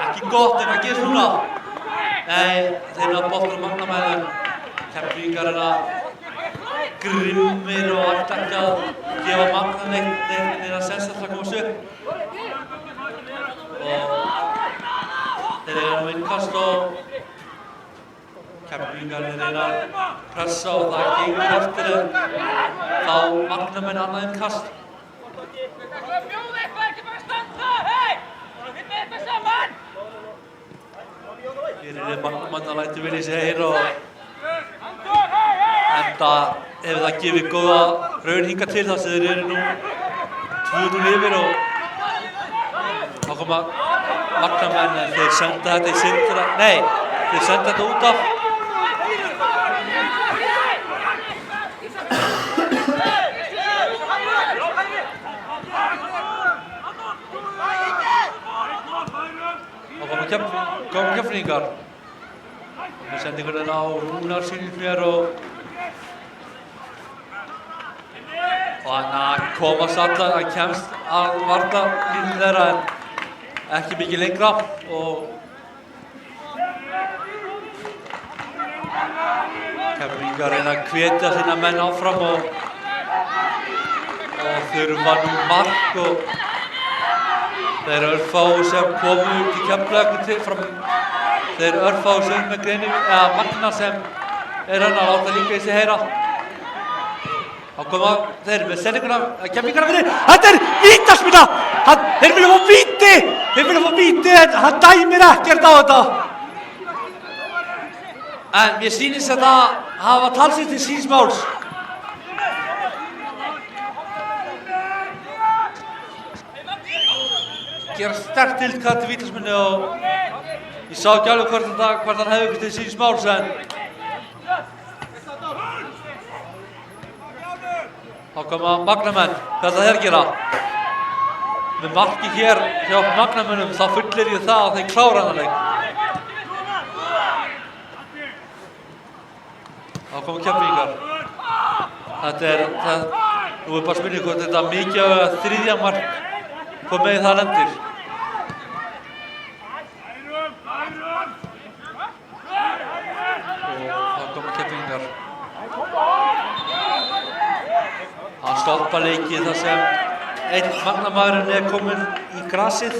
ekki gott ef það gerist núna. Nei, þeir eru að bolta Magnamenn. Keflavíkingar að grimmir og ætla ekki að gefa Magnamenn neina sens að koma sér upp. Og þeir eru að innkast og Keflavíkingar reyna að pressa og það gengur eftir en þá Magnamenn annað innkast. Bjóða eitthvað, ekki bara standa, hei! Vinna eitthvað saman! Hér Magnamenn að lætur vilja sig heyra og enda hefur það gefið góða raun hingað til þar sem þeir eru nú 2-0 yfir og þá koma Magnamenn en þeir senda þetta í sindra, nei, þeir senda þetta út af. Koma Keflvíkingar. Með sendingurinn á Rúnar sýnir mér og hann komast allar, hann kemst að varnarlínu þeirra en ekki mikið lengra og Keflvíkingar reyna að hvetja sína menn áfram og þurfa nú mark og þeir örfáu sem komu til Keflavíkur fram þeir örfáu sem með greinu eða Magna sem að láta líka í sig heyra. Þá koma þeir með sendinguna Keflvíkingar fyrir. Þetta vítaspyrna! Þeir vilja fá víti! Þeir vilja fá víti en hann dæmir ekkert á þetta. En mér sýnist þetta hafa talsvert til síns máls. Gera sterkt tilkall til vítaspyrnu og ég sá ekki alveg hvort hann hefði til síns máls en þá koma Magnamenn, hvað það þeir gera? Með marki hér hjá Magnamönnum þá fullir ég það að þeir klára þennan leik. Þá koma Keflvíkingar. Nú bara spurning hvort þetta mikið þriðja mark hvað með það lendir. Og þá koma Keflvíkingar. Hann stoppar leikið þar sem einn Magnamaðurinn kominn í grasið.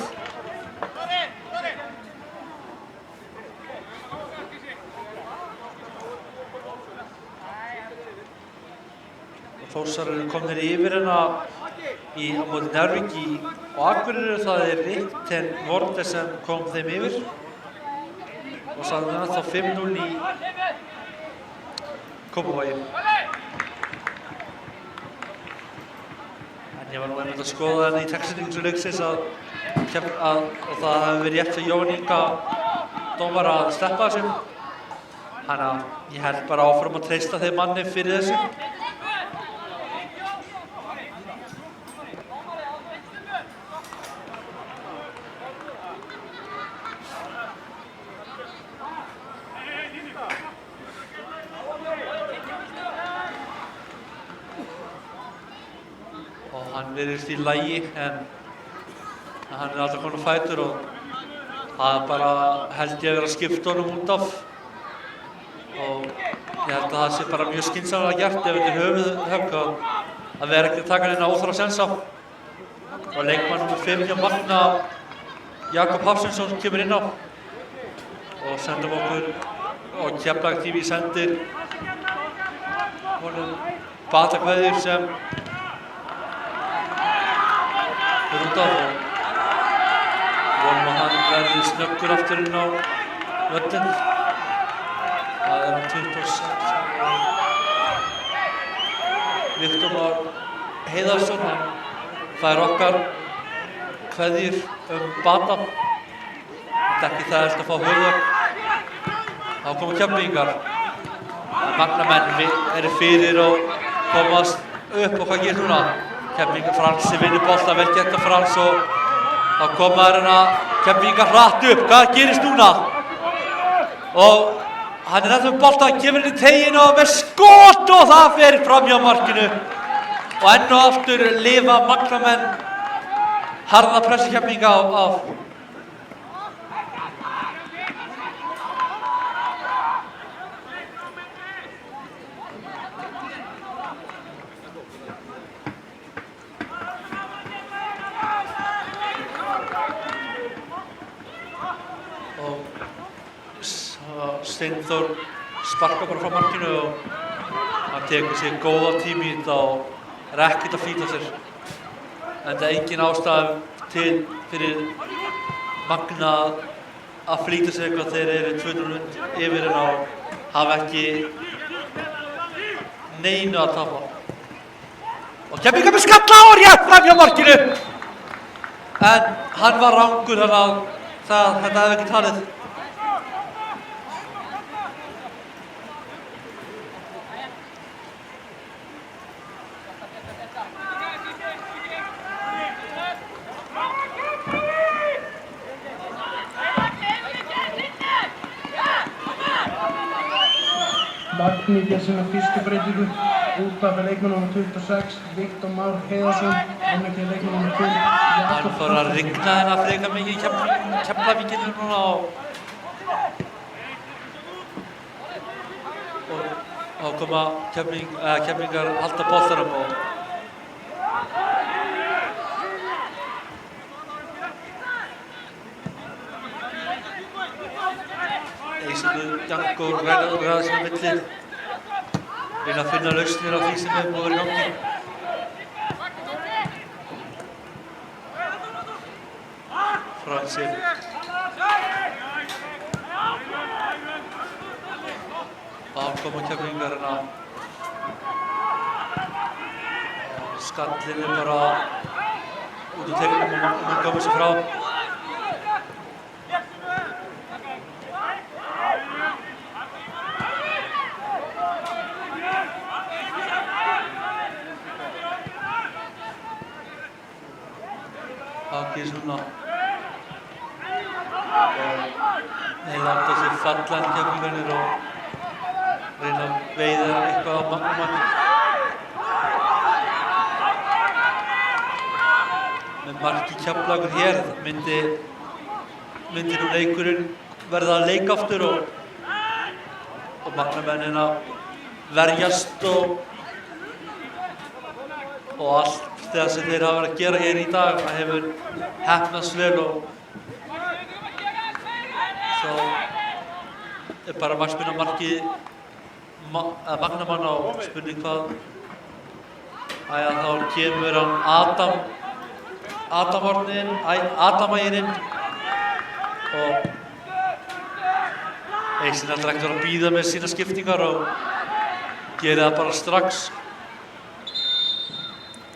Þórsar eru komnir yfir hérna á móti Njarðvík og Akureyri. Það Ritten Vorte sem kom þeim yfir og sagði ennþá 5-0 í Kópavogi. En ég var nú einmitt að skoða hérna í textsetningu leiksins að það hefði verið rétt fyrir Jón Inga dómara að sleppa þessu. Þannig að ég held bara áfram að treysta þeim manni fyrir þessu. Hann virðist í lagi en hann alltaf komin á fætur og það bara held ég að vera að skipta honum út af og ég held að það sé bara mjög skynsamlega gert ef þetta höfuðhögg að vera ekki að taka neina óþarfa sénsa og leikmann nr. 5 hjá Magna Jakob Hafsteinsson kemur inn á og sendum okkur og Keflavík TV sendir honum batakveðjur sem út af og vonum að hann verði snöggur aftur inn á völlinn. Það hann 26. Viktor Már Heiðarsson, hann fær okkar kveðjur bata. Þetta ekki það eftir að fá höfðar. Þá koma Keflvíkingar. Magnamenn eru fyrir og komast upp og hvað gerist núna? Keflvíkingar Fransi vinnur bolta, vel gert af Frans og þá koma hérna Keflvíkingar hratt upp. Hvað gerist núna? Og hann ennþá með bolta, kemur inn í teginn og með skot og það fer fram hjá markinu. Og enn og aftur lifa Magnamenn harða pressu Keflvíkinga af. Steinþór sparkar bara frá markinu og hann tekur sér góða tími í þetta og ekkert að flýta sér. En það engin ástæða til fyrir Magna að flýta sér eitthvað þegar þeir eru 2-0 yfir en á hafa ekki neinu að tapa. Og Keflvíkingar með skalla og rétt fram hjá markinu. En hann var rangur þannig að þetta hefði ekki talið. Dagný ger sína fyrstu breytingu. Út af leikmann nr. 26, Viktor Már Heiðarsson. Inn á kemur leikmann nr. 5, Hann Jakob fór að rigna hérna frekar mikið í Keflavíkinu núna og koma Keflvíkingar halda boltanum og Eisilu Janko ræða sinna milli reyna að finna lausnir á því sem hefur búið að vera í gangi. Fransir koma Keflvíkingar hérna skallin bara út úr tegnum og Magnús komið sér frá. Hakið svona þeir láta sig falla en Keflvíkingarnir og reyna að veiða eitthvað á Magnumann. Með marki Keflavíkur hér myndi nú leikurinn verða að leika aftur og Magnumennin að verjast og allt það sem þeir hafa verið að gera hér í dag hefur heppnast vel og svo bara markspunnamarkið Magnumann og spurning hvað þá kemur hann Adamægirinn og Eisinn ætlar ekkert að bíða með sína skiptingar og gerir það bara strax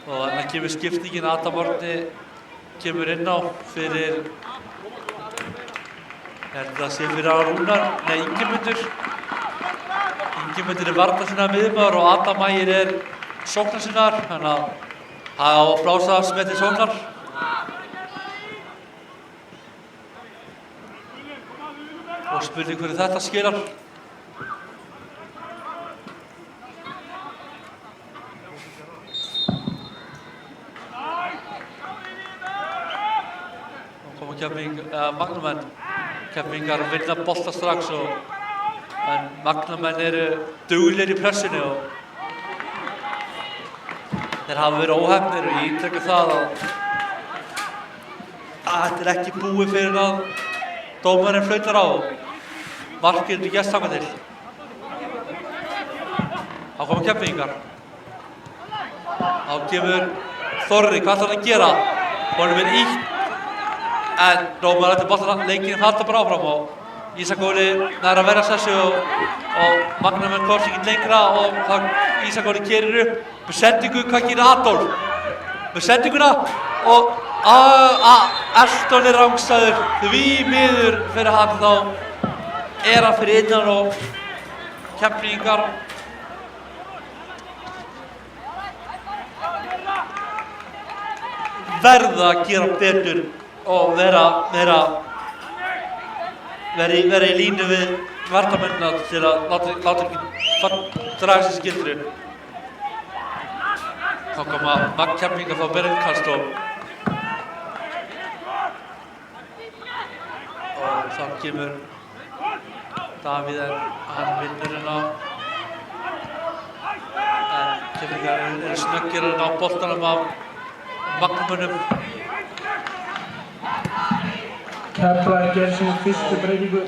og þannig kemur skiptingin Adam Árni kemur inn á fyrir það sé fyrir Rúnar, nei Ingimundur er varnarsinnar miðjumaður og Adam Ægir er sóknarsinnar þannig að það á að blása sem heitir sóknar og spurning hverju þetta skilar. Magnumenn Keflvíkingar vinna bolta strax en Magnumenn eru duglegir í pressinu og þeir hafa verið óheppnir og ég ítreka það að þetta er ekki búið fyrir að dómarinn flautar á og markið er gert þangað til. Þá koma Keflvíkingar. Þá kemur Þorri, hvað ætlar hann að gera? Honum er ýtt en dómarinn ætlar boltan leikinn halda bara áfram og Ísak Óli nær að verjast þessu og Magnumenn komst ekki lengra og Ísak Óli kerir upp með sendingu, hvað gerir Adolf? Með sendinguna og Elton er rangstæður, því miður fyrir hann þá er hann fyrir innan og Keflvíkingar verða að gera betur og vera í línu við varnarmennina til að láta ekki draga sér skildri. Þá koma Keflvíkingar frá Bergkast og þá kemur Davíð en hann vinnur hérna en Keflvíkingar eru snöggir að ná boltanum af Magnumönnum. Keflavík gerir sína fyrstu breytingu.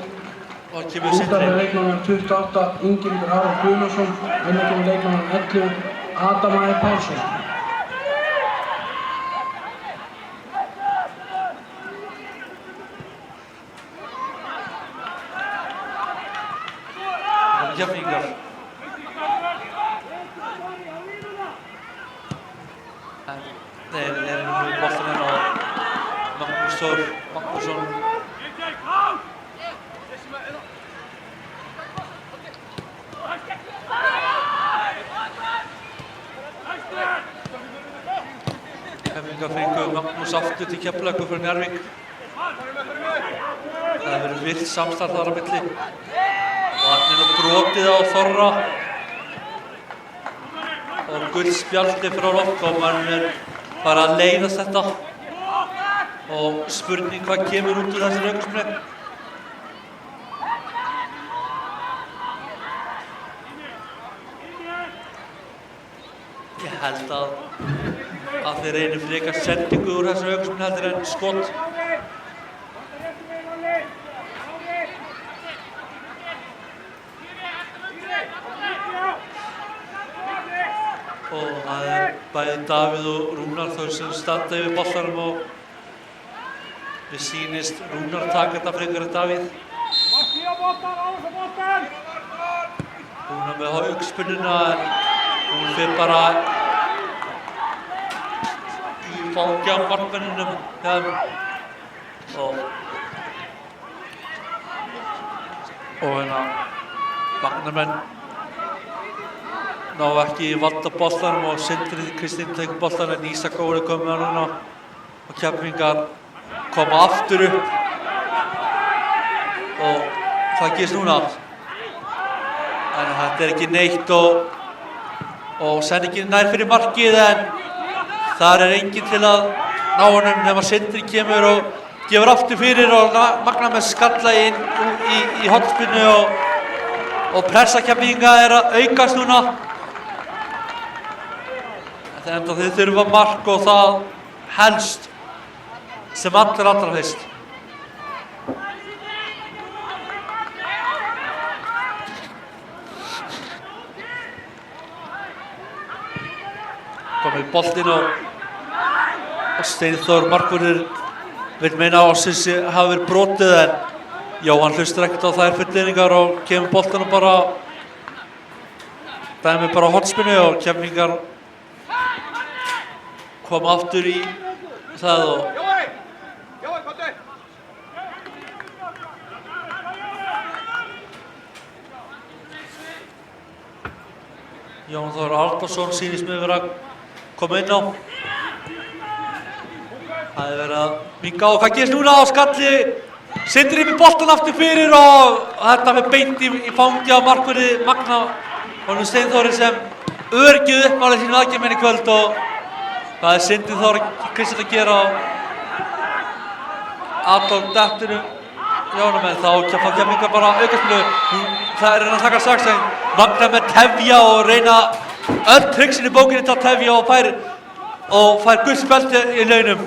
Og kemur Út af Sindri. með leikmann nr. 28, Ingimundur Aron Guðnason. Inn á kemur leikmann nr. 11, Adam Ægir Pálsson. Keflvíkingar. En þeir eru nú með boltan hérna og Magnús Þór Magnússon Keflvíkingar fengu Magnús aftur til Keflavíkur frá Njarðvík. Það hefur verið virt samstarf þar á milli og Þannig er brotið á Þorra og gullspjaldi frá loftdómarinn er bara að leiðast þetta og spurning hvað kemur út úr þessi aukaspyrnu. Ég held að þeir reynir frekar sendingu úr þessu aukaspyrnu heldur en skot. Og það er bæði Davíð og Rúnar þau sem standa yfir boltanum og við sýnist Rúnar taka þetta frekar en Davíð. Rúnar með aukaspyrnuna en hún fer bara í fangja á markmönnunum og hérna Magnamenn ná ekki í valda boltanum og Sindri Kristinn tekur boltanum en Ísak Óli kom með hann núna og Keflvíkingar koma aftur upp og það gerist núna en þetta er ekki neitt og sendingin nær fyrir markið en þar er enginn til að ná honum nema Sindri kemur og gefur aftur fyrir og Magnamenn skalla inn í hornspyrnu og pressa Keflvíkinga er að aukast núna. Þegar þið þurfa mark og það helst sem allra fyrst. Komið boltinn og Steinþór markvörður vill meina að Ásins hafi verið brotið en Jóhann hlustar ekkert á þær fullyrðingar og kemur boltanum bara dæmi bara á hornspyrnu og Keflvíkingar koma aftur í það og Jón Þór Halldórsson sýnist mér vera að koma inn á. Það er verið að minnka á hvað gerist núna á skalli. Sindri með boltan aftur fyrir og þetta með beint í fangi á markverði Magna og Steinþóri sem öryggið uppmálið sínu aðgerðmenn í kvöld og það er Sindri Þór Kristinn að gera Adolf dettinu Jónum en þá Keflvíkingar bara aukaspyrnu. Það er að taka strax en Magna með tefja og reyna öll triksin í bókinni til að tefja og fær gullspjaldi í launum.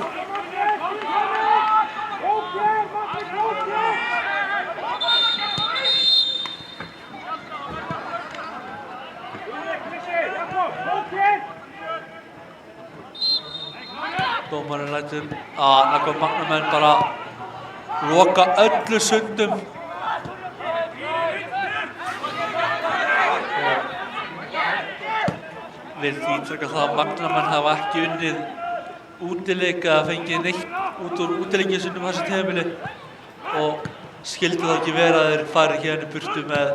Dómarinn lætur að Magnamenn bara loka öllu sundum og vil því ítreka það að Magnamenn hafa ekki unnið útileik eða fengið neitt út úr útileikjasundum þessu tímabili og skyldi það ekki vera að þeir fari hérna í burtu með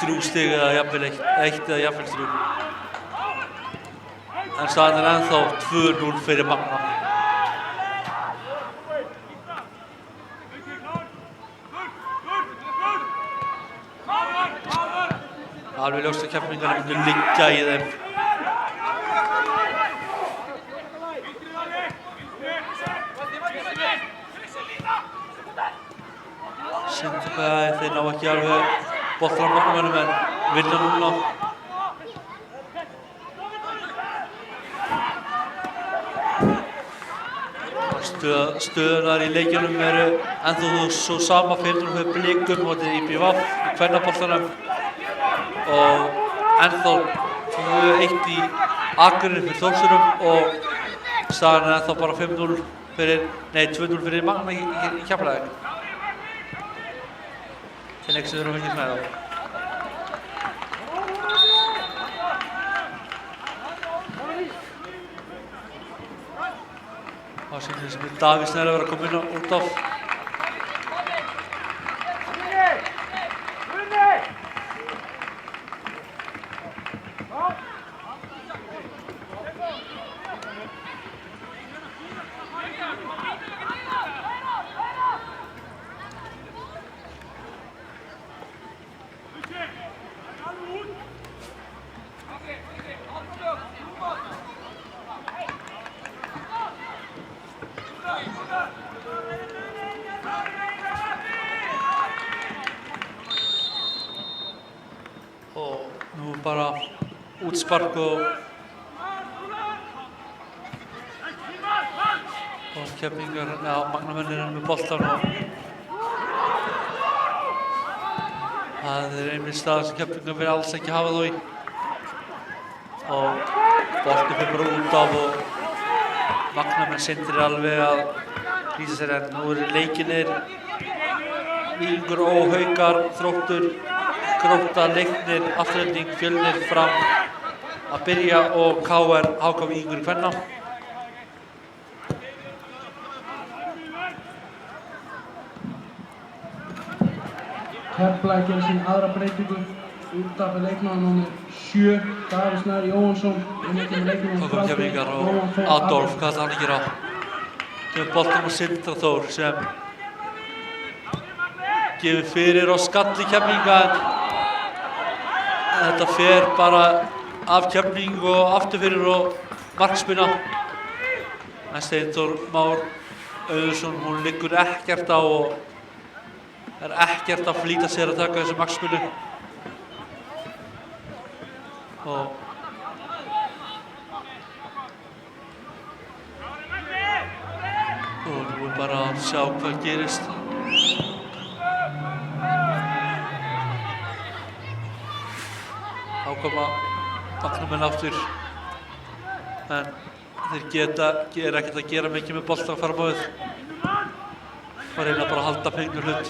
3 stig eða jafnvel 1 eða jafnvel 3. En staðan er ennþá 2-0 fyrir Magna. Alveg ljóst að Keflvíkingar myndu liggja í þeim. Sindri þeir ná ekki alveg boltan á Magnamönnum en vinna núna. Stöðunar í leikjunum eru ennþá svo sama fyrir með Blikum og IBVF í kvennaboltanum og ennþá 2-1 í Akureyri fyrir Þórsurum og staðan er ennþá bara 5-0 fyrir, nei 2-0 fyrir Magna í Keflavík. Til leik sem við erum fengið með þá. Það sýnir sem Davíð Snær að vera að koma inn út af. Nú bara útspark og Keflvíkingar, Magnamennir með boltan og það einmitt staða sem Keflvíkingar vilja alls ekki hafa þá í. Og bolti fyrir bara út af og Magnamenn syndir alveg að lýsa sér en nú leikirnir Víkingur og Haukar, Þróttur, Grótta, Leiknir, Afturelding, Fjölnir, Fram að byrja og KR, HK Víkingur í kvenna. Keflavík gerir sín aðra breytingu út af leikmaður númer 7, Davíð Snær Jóhannsson. Þá kom Keflvíkingar og Adolf, hvað ætlar hann að gera? Gefur boltann á Sindra Þór sem gefur fyrir og skalli Keflvíkinga en þetta fer bara af Keflvíkingu og aftur fyrir og markspyrna. En Steinþór Már Auðunsson, hún liggur ekkert á og það ekkert að flýta sér að taka þessu markspyrnu. Og nú bara að sjá hvað gerist. Þá koma Magnamenn aftur en þeir gera ekkert að gera mikið með boltan fram á við. Og reyna bara að halda pengur hlut.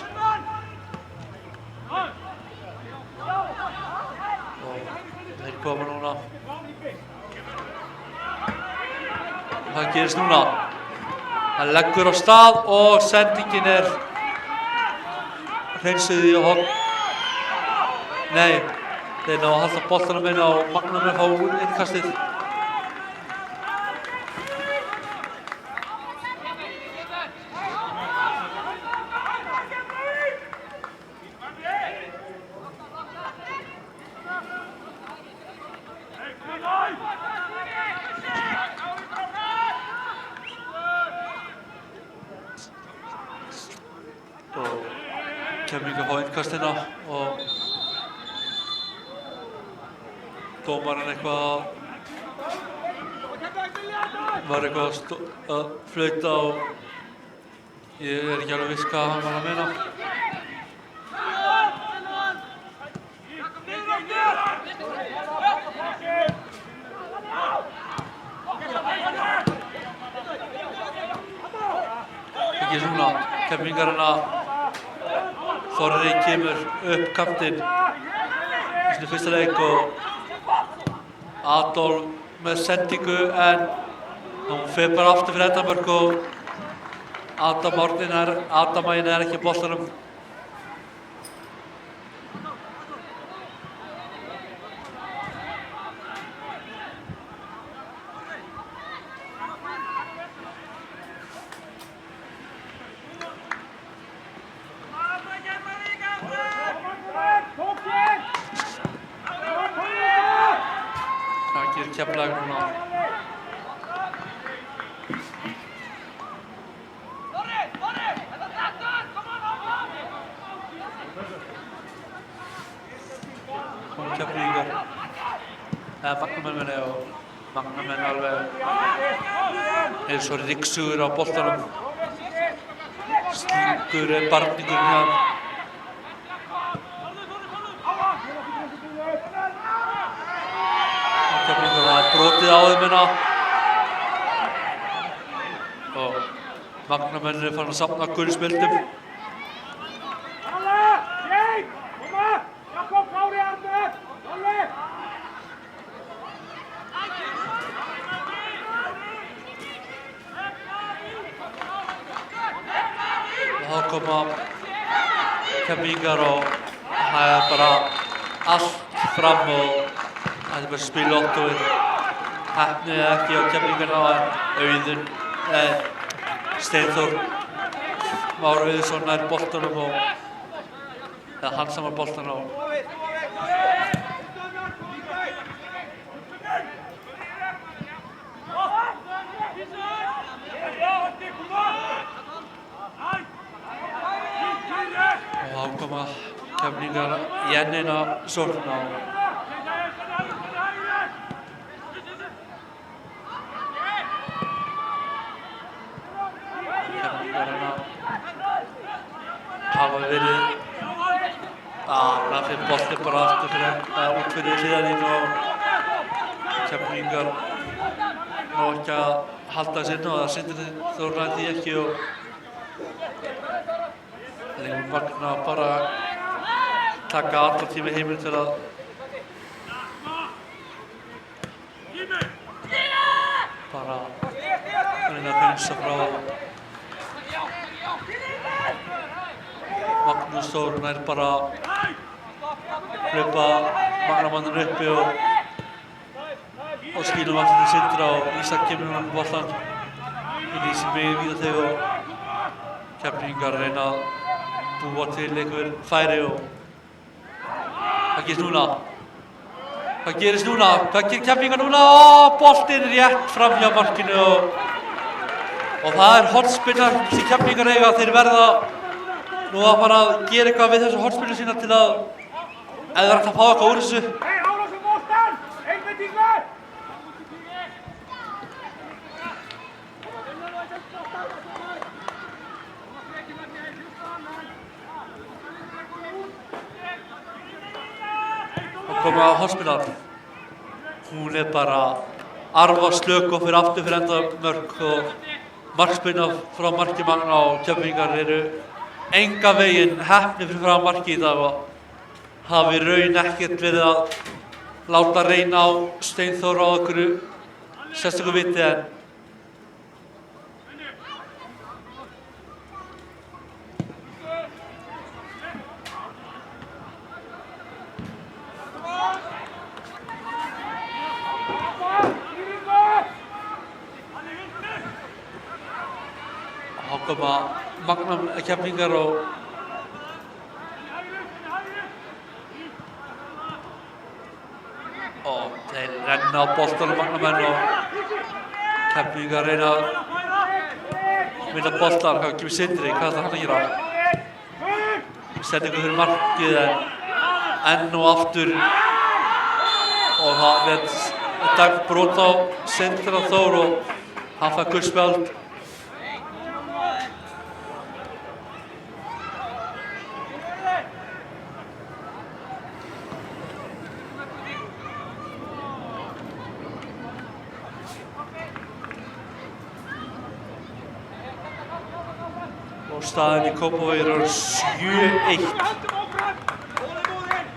Þeir koma núna. Hvað gerist núna? Það leggur á stað og sendingin hreinsuð í horn. Nei, þeir ná að halda boltanum inn á Magnamenn fá innkastið. Keflvíkingar fá innkastina og dómarinn var eitthvað að flauta og ég ekki alveg viss hvað hann var að meina. Ekki svona, Keflvíkingarna Þorri kemur upp kaptinn í sinni fyrsta leik og Adolf með sendingu en hún fer bara aftur fyrir endamörk og Adamægin ekki á boltanum. Keflavík núna. Kom Keflvíkingar. Magnamenn og Magnamenn alveg eins og ryggsugur á boltanum. Slíkur barningur hann. Það er brotið á þeim hérna og Magnamenn farin að safna gulspjöldum. Og þá koma Keflvíkingar og það er bara allt fram og það er bara spilottóið. Heppnið ekki á Keflvíkingarna en Auðun, Steinþór Már Auðunsson nær boltanum og hann samar boltanum og þá koma Keflvíkingar í ennina sókn og Þeir bolti bara aftur út fyrir hliðarlínu og Keflvíkingar ná ekki að halda sér inn og það Sindri Þór nær því ekki og Leifur Magna bara taka alla tíma heiminn til að bara reyna að hreinsa frá Magnús Þór nær bara hlaupa Magnamanninn uppi og skýlum aftur til Sindra og Ísak kemur með boltann inn í sín megin vítateig og Keflvíkingar reyna að búa til einhver færi og hvað gerist núna? Hvað gerist núna? Hvað gerir Keflvíkingar núna? Boltinn rétt framhjá markinu og það hornspyrna sem Keflvíkingar eiga. Þeir verða nú að fara að gera eitthvað við þessu hornspyrnu sína til að ef þeir ætla að fá eitthvað úr þessu. Koma á hornspyrnan. Hún bara arfaslök og fyrir aftur fyrir enda mörk og markspyrna frá marki Magna og Keflvíkingar eru engan veginn heppnir fyrir fram marki í dag og hafi í raun ekkert verið að láta reyna á Steinþór á einhverju sérstöku viti en koma Magna Keflvíkingar og þeir renna á boltanum Magnamenn og Keflvíkingar reyna að vinna boltan. Hvað kemur Sindri? Hvað ætlar hann að gera? Sendingu fyrir markið en enn og aftur og það með dæmt brot á Sindra Þór og hann fær gult spjald. Staðan í Kópavogi er 7-1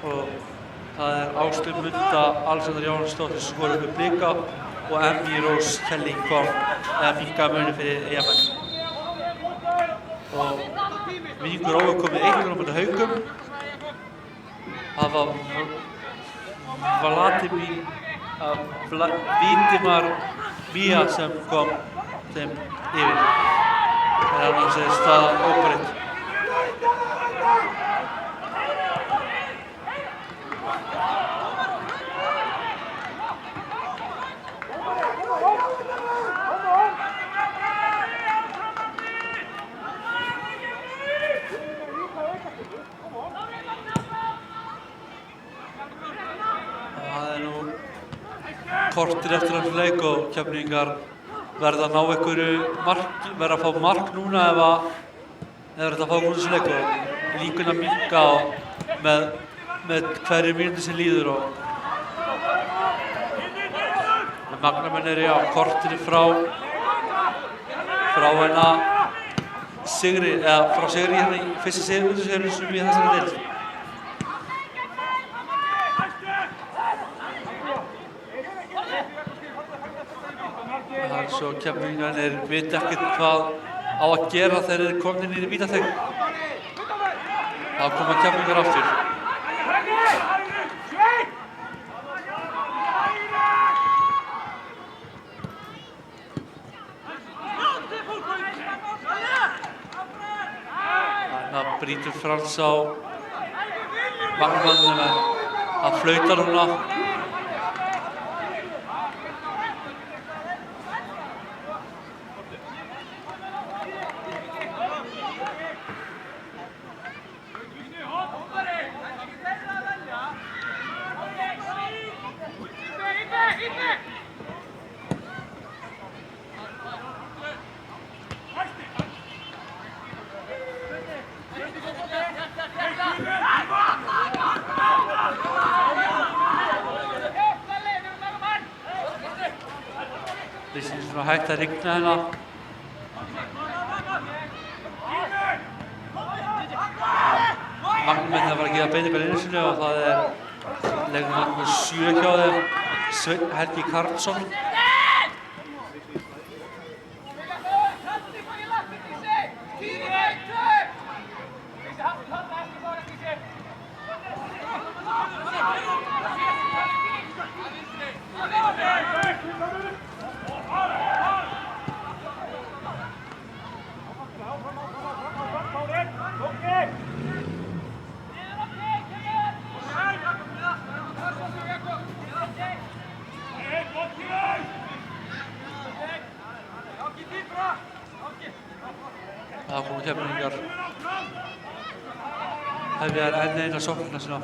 og það Ásleif Munda, Alexander Jóhannsdóttir sem skorar með Blika og Emmy Rós Kelly kom eða minnkaði muninn fyrir Eyjamenn. Og Víkingur óverkomið 1-0 á móti Haukum. Það var Valdimar Mía sem kom þeim yfir. En annars staðan óbreytt. Það nú kortir eftir hans leik og Keflvíkingar verða að ná einhverju mark, verða að fá mark núna ef þeir ætla að fá góðs leik og líkuna minnka með hverju mínútu sem líður og Magnamenn eru á kortinu frá sigri hérna í fyrsta sigurinn sem í þessari deild. Svo Keflvíkingarnir vita ekkert hvað á að gera þegar þeir eru komin inn í vítateig. Þá koma Keflvíkingar aftur. Þarna brýtur Frans á Magnamannum en hann flautar núna. Lýsir svona hægt að rigna hérna. Magnamenn það var að gefa beiningar einu sinni og það leikur nummer 7 hjá þeim, Sveinn Helgi Karlsson. Það komu Keflvíkingar hefjar enn eina sóknina sína.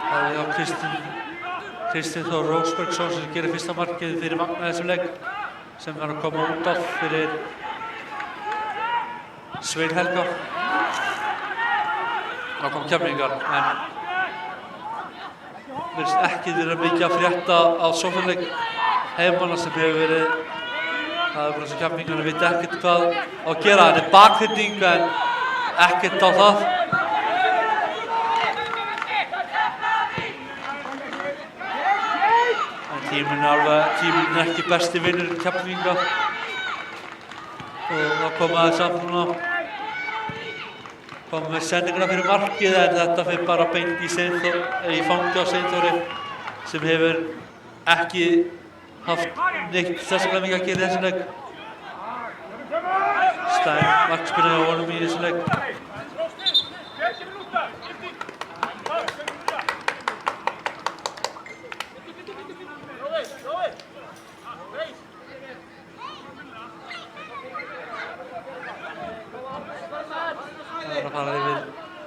Það er á Kristinn Þór Rósbergsson sem gerir fyrsta markið fyrir Magna þessum leik sem var að koma út af fyrir Svein Helga. Það kom Keflvíkingar en virðist ekki verið mikið að frétta á sóknarleik heimamanna sem hefur verið það er bara svo Keflvíkingarnir vita ekkert hvað á að gera. Það er bakhrinding en ekkert á það. En tíminn er ekki besti vinnur Keflvíkinga og það kom aðeins samt núna. Komum við sendinguna fyrir markið en þetta fyrir bara beint í fangi á Steinþóri sem hefur ekki haft neitt sérstaklega mikið að gera í þessum leik. Steinn markspyrna hjá honum í þessum leik.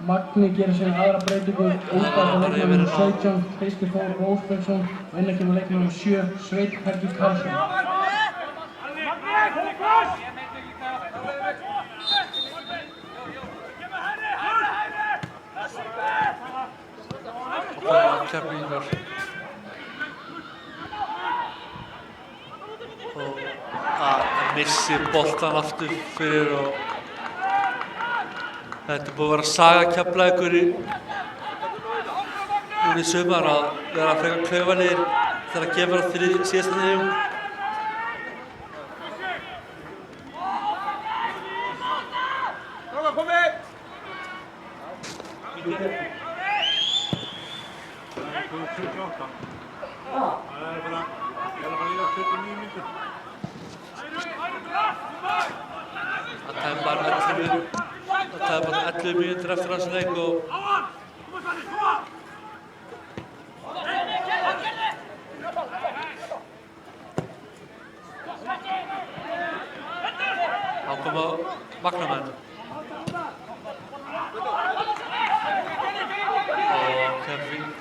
Magni gerir sér aðra breytingu út af leikmannum 17, Kristinn Þór Rósbergsson og inn kemur leikmannum 7, Sveinn Helgi Karlsson. Keflvíkingar og að missi boltan aftur fyrir og þetta er búið að vera saga Keflavíkur núna í sumar að vera frekar klaufalegir þegar kemur á síðasta þriðjung. Það er bara 11 mínútur eftir hans leik og þá koma Magnamenn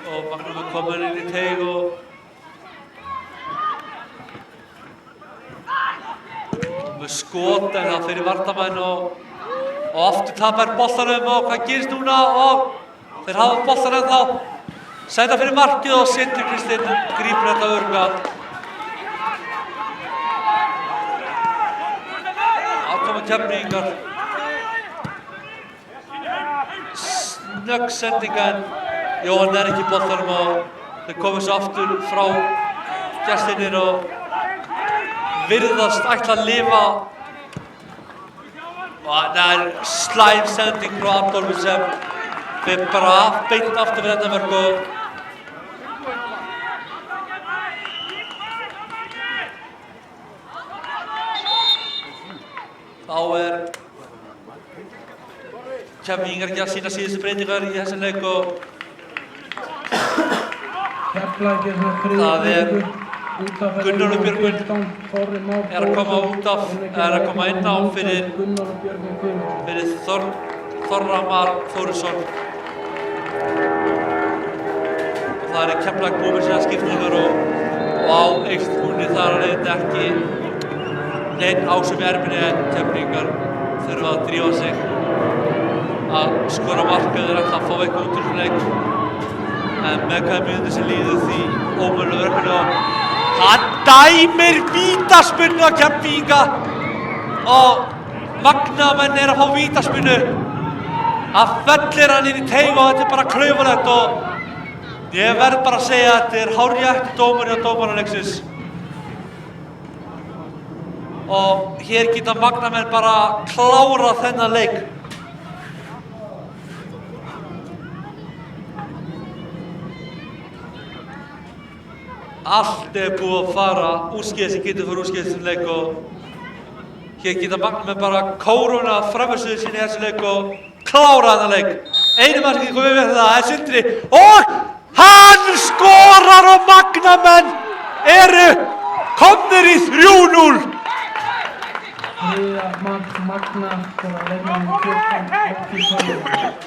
og Magnamenn koma inn í teig og með skot en það fyrir varnarmenn og aftur tapar boltanum og hvað gerist núna og þeir hafa boltan ennþá. Senda fyrir markið og Sindri Kristinn grípur þetta örugglega. Koma Keflvíkingar. Snögg sending en Jóhann er ekki í boltanum og þeir komið svo aftur frá gestirnir og virðast ætla að lifa. Og það er slæm sending frá Adolfi sem fer bara beint aftur fyrir þetta mörk og þá er Keflvíkingar ekki að sína síðustu breytingar í þessum leik og það er Gunnólfur Björgvin er að koma út af, er að koma inn á fyrir Þorra Mar Þórisson. Og það er Keflavík búið með sína skiptingar og á Eystúni þar er þetta ekki neinn ásum í erminni en Keflvíkingar þurfa að drífa sig. að skora markaður ætla að fá eitthvað út úr þessum leik. En með hvaða mínútur sem líður því ómögulega verkefni og hann dæmir vítaspyrnu á Keflvíkinga og Magnamenn að fá vítaspyrnu. Hann fellir hann inn í teig og þetta bara klaufalegt og ég verð bara að segja að þetta hárréttur dómur hjá dómara leiksins. Og hér geta Magnamenn bara klárað þennan leik. Allt búið að fara úrskeiðis sem getur fyrir úrskeiðis þessum leik og hér geta Magnamenn bara kóruna framhersuðu sín í þessum leik og klára þennan leik. Einu mann sem getur komið við það Sindri og hann skorar og Magnamenn eru komnir í 3-0. Þriðja mark Magna skorar leikmanninn 14-8.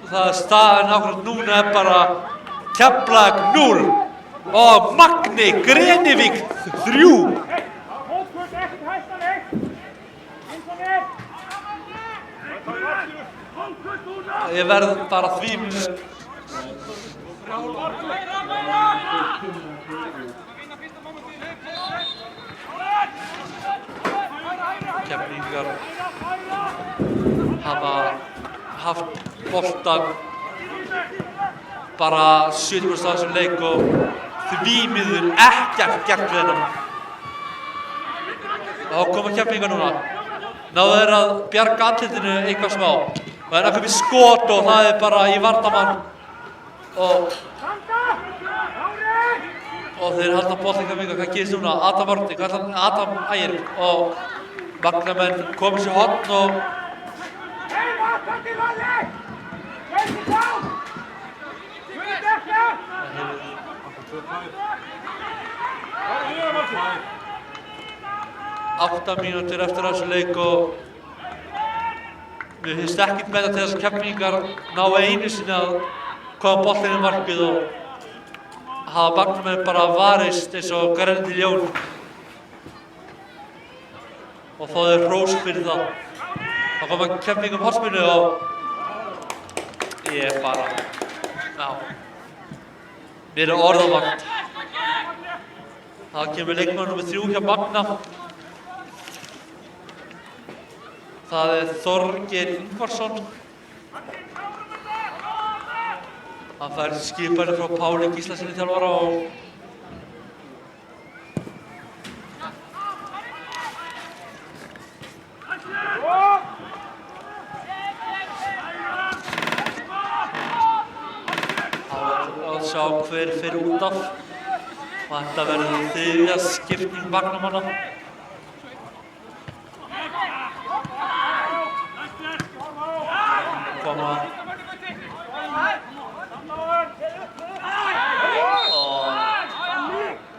Það staðan akkurat núna bara Keflavík 0 og Magni Grenivík 3. Ég verð bara því Keflvíkingar hafa haft boltan bara 70% af þessum leik og því miður ekkert gert við hennan. Þá koma Keflvíkingar núna. Náðu þeir að bjarga andlitinu eitthvað smá. Það er komið skot og það bara í varnarmann og þeir halda boltan Keflvíkingar. Hvað gerist núna? Adam Árni, Adam Ægir og Magnamenn komið sér horn og átta mínútur eftir þessu leik og við finnst ekkert með það til þess að Keflvíkingar ná einu sinni að koma boltinn í markið og hafa Magnamenn bara varist eins og grenndi ljón og fá þeir hrós fyrir það. Þá koma Keflvíkingar hornspyrnu og ég bara, já, mér er orðavant. Það kemur leikmaður númer 3 hjá Magna. Það er Þorgeir Ingvarsson. Hann fær skipanir frá Páli Gíslasyni þjálfara og að sjá hver fer út af. Þetta verður þriðja skipting Magnamanna. Koma og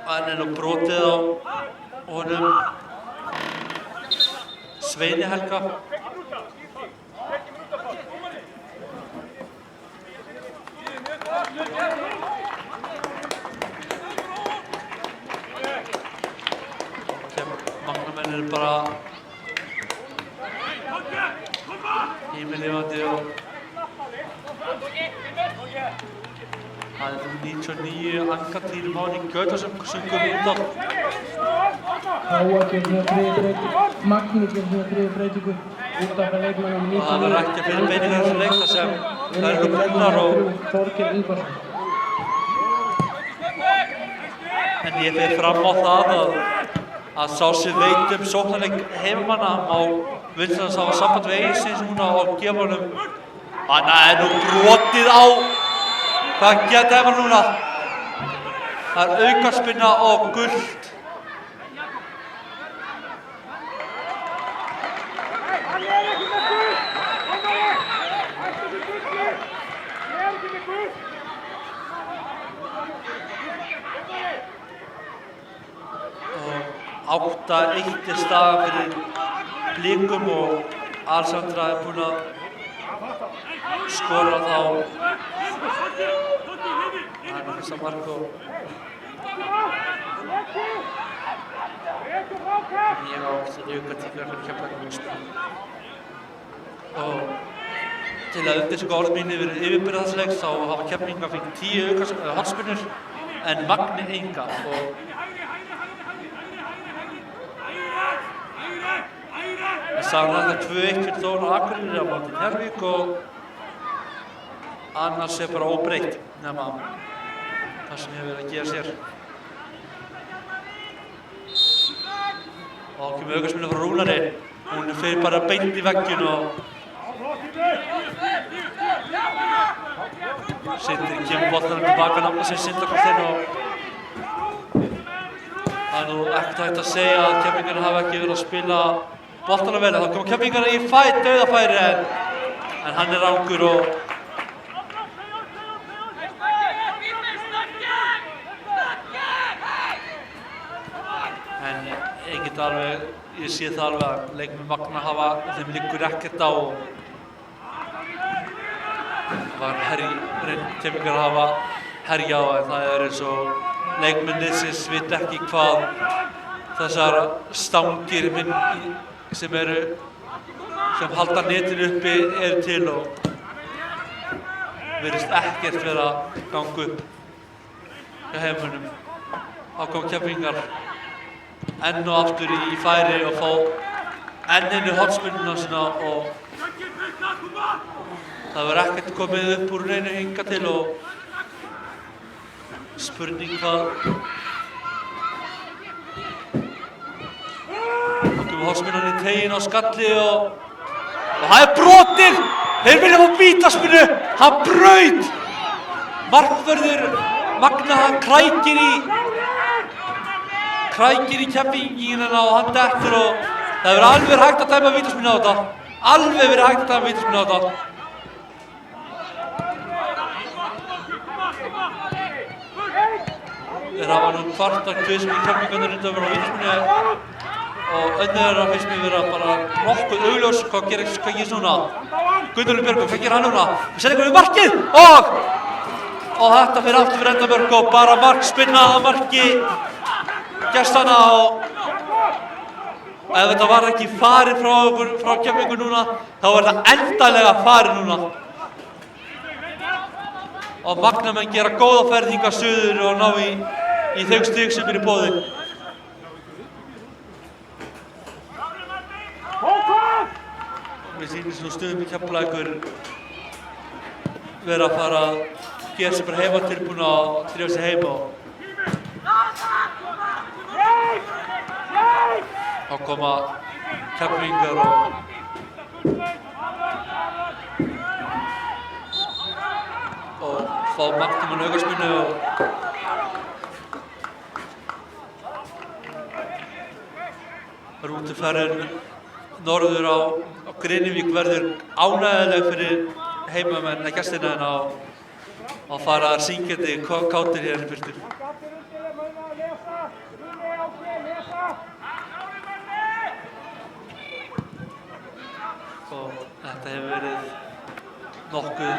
hann nú brotið á honum Sveini Helga. Magnamenn eru bara himinlifandi og það er 99 Ann-Katrín Máni Gautarsson sungum út af. Háa gerir þriðju breytingu, Magni gerir þriðju breytingu út af leikmannum 99. Það verður ekki að finna beiningar í þessum leik þar sem það eru brúnar og Þorgeir Ingvarsson. en ég fer fram á það að sá sem veit sóknarleik heimamanna má Vinsans hafa samband við Egirsins núna og gefa honum. Þannig að nú brotið á. Hvað geta þeim núna? Það er aukaspinna og gult. Og 8-1 staða fyrir Blikum og Alexandra er búinn að skora þá. Það er fyrsta mark og Ég á ekki aukatíma fyrir Keflavík. Og til að undirstrika orð mín yfir yfirbyrðarsleik þá hafa Keflvíkingar fengið 10 hornspyrnur en Magni enga. Og ég sagði þetta 2-1 fyrir Þór og Akureyri á móti Njarðvík og annars bara óbreytt nema það sem hefur verið að gera sér. Og kemur aukaspyrna frá Rúnari. Hún fer bara beint í vegginn og Sindri kemur boltanum tilbaka nafna sem Sindrakraftin og það nú ekkert hægt að segja að Keflvíkingar hafa ekki verið að spila boltanum vel. Þá koma Keflvíkingar í dauðafæri en hann rangur og enginn alveg, ég sé það alveg að leikmenn Magna þeim liggur ekkert á og var Keflvíkingar að hafa herja á en það eins og leikmenn liðsins vita ekki hvað þessar stangir sem halda netinu uppi eru til og virðist ekkert vera að ganga upp hjá heimunum. Þá kom Keflvíkingar enn og aftur í færi og fá enn einu hornspyrnuna sína og það var ekkert komið upp úr neinu hingað til og spurning hvað þá kemur hornspyrnan í teginn á skalli og það er brotið! Þeir vilja fá vítaspyrnu! Hann braut! Markvörður Magna, hann krækir í Keflvíkingana og hann dettur og það hefur alveg verið hægt að dæma vítaspyrnu á þetta. Alveg verið hægt að dæma vítaspyrnu á þetta. Þeir hafa nú kvartar tvisvar í Keflvíkingarnir undan að vera á vítaspyrnu og önnur þeirra finnst mér vera bara nokkuð augljós hvað gerist núna. Gunnur Björgum, hvað gerir hann núna? Við sendum ykkur við markið og þetta fyrir aftur fyrir Endabjörg og bara markspyrna að marki gestana og ef þetta var ekki farið frá Keflvíkingur núna þá var þetta endanlega farið núna. Og Magnamenn gera góða ferð hingað suður og ná í þau stig sem eru í boði. Við sýnum nú stundum í Keflavíkur vera að fara að gera sig bara heima tilbúin að drífa sig heima og þá koma Keflvíkingar og fá Magnumann aukaspyrnu og rútuferðin norður á Grenivík verður ánægjuleg fyrir heimamenn gestina en að fara syngjandi kátir hér í burtu. Og þetta hefur verið nokkuð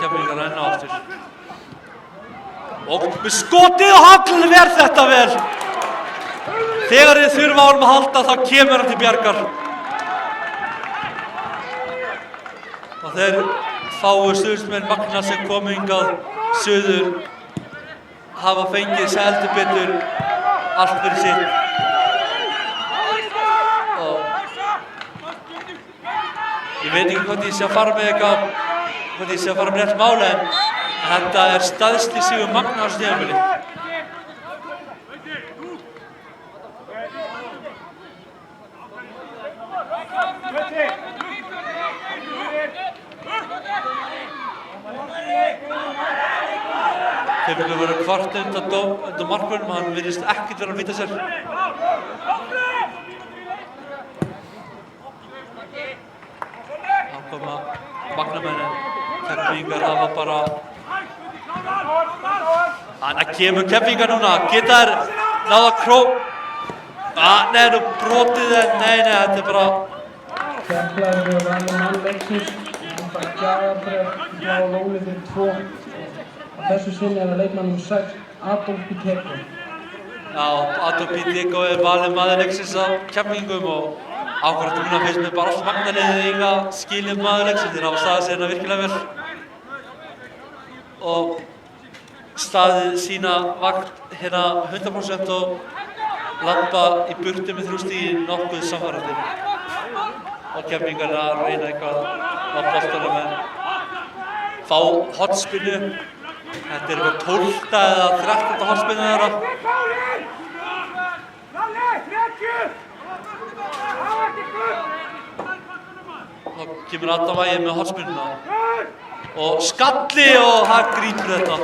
Keflvíkingar enn og aftur. Og með skotið og hagl verð þetta vel. Þegar þið þurfa á honum að halda þá kemur hann til bjargar. Og þeir fáu stuðningsmenn Magna sem komu hingað suður hafa fengið sig heldur betur allt fyrir sitt. Og ég veit ekki hvort ég sé að fara með eitthvað hvernig ég sé að fara með rétt máli en þetta er stærsti sigur Magna á þessu tímabili. Keflvíkingar voru kvart undan markvörnum, hann virðist ekkert vera að flýta sér. Þá koma Magnamenn. Keflvíkingar hafa bara Þannig kemur Keflvíkingar núna, geta þær náð að Nei, nú brotið en nei, þetta er bara... Keflavík hefur valið mann leiksins og bara gjafabréf frá Lóni fyrir 2. Á þessu sinni er það leikmann nr. 6, Adolf Biteko. Já, Adolf Biteko er valið maður leiksins af Keflvíkingum og ákvæmt núna finnst mér bara alltaf magnaliðið eiga skilið maður leiksins. Þeir hafa staðið sig hérna virkilega vel og staðið sína vakt hérna 100% og labba í burtu með 3 stig nokkuð samfærandi. Og Keflvíkingar er að reyna eitthvað á boltanum en fá hornspyrnu. Þetta er eitthvað 12. eða 13. hornspyrnu þeirra. Þá kemur Adam Ægir með hornspyrnuna og skalli og hann grípur þetta.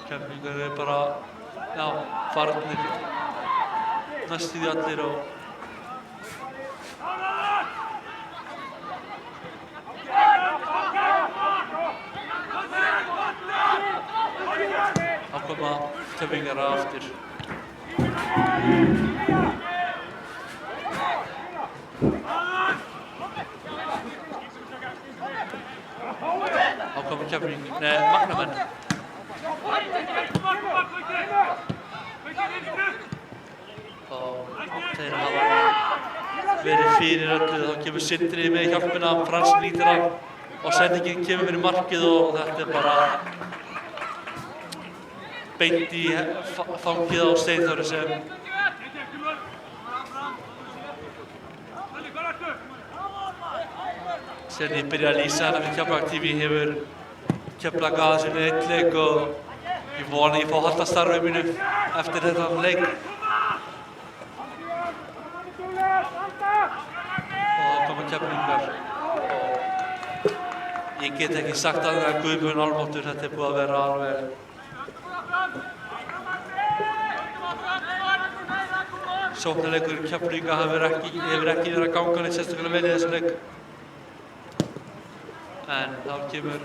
Keflvíkingar er bara, já, farnir næstu því allir og þá koma Keflvíkingar aftur. Þá koma Keflvíkingar, nei, Magnamenn. Og þeir hafa verið fyrir öllu, þá kemur Sindri með hjálpina, Frans nýtir af og sendingin kemur fyrir markið og þetta er bara beint í fangið á Steinþóri sem ég byrja að lýsa hérna fyrir Keflavík TV hefur Keflavík aðeins inn í 1 leik og ég vona ég fá að halda starfið mínu eftir þetta leik. Og þá koma Keflvíkingar og ég get ekki sagt annað en Guðbjörn almáttur, þetta er búið að vera alveg sóknarleikur Keflvíkinga hefur ekki verið að ganga neitt sérstaklega vel í þessum leik. En þá kemur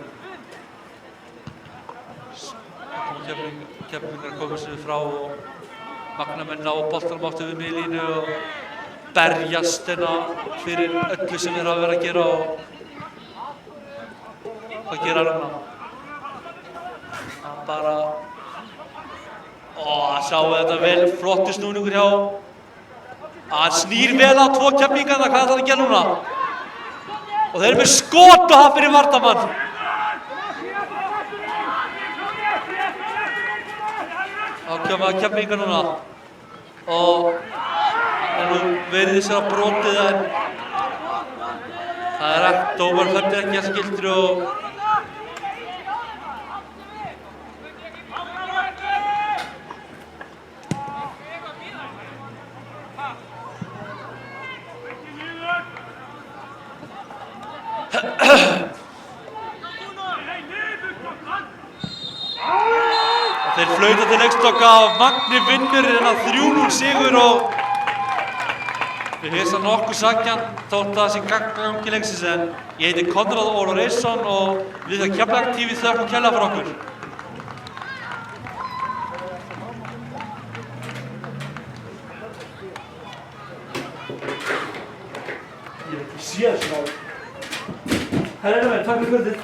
Keflvíkingar að koma sér frá og Magnamenn á boltanum áttu við miðlínu og berjast hérna fyrir öllu sem þeir hafa verið að gera og hvað gera hann núna? Hann bara sáu þetta vel, flottur snúningur hjá hann snýr vel á 2 Keflvíkingarna, hvað ætlar hann að gera núna? Og þeir eru með skot og hann fyrir varnarmann. Þá koma Keflvíkingar núna og nú verið þess að brotið en það er ekki, dómar hlöfnir ekki að skildri og þeir flauta til leikslokka og Magni vinnur hérna 3-0 sigur og við hefum það nokkuð sanngjarnt þótt það sé gangi leiksins en ég heiti Konráð Ólafur Eysteinsson og við það Keflavík TV þökkum kærlega fyrir okkur. Ég veit ekki séð svona. Herra menn, takk fyrir kvöldið.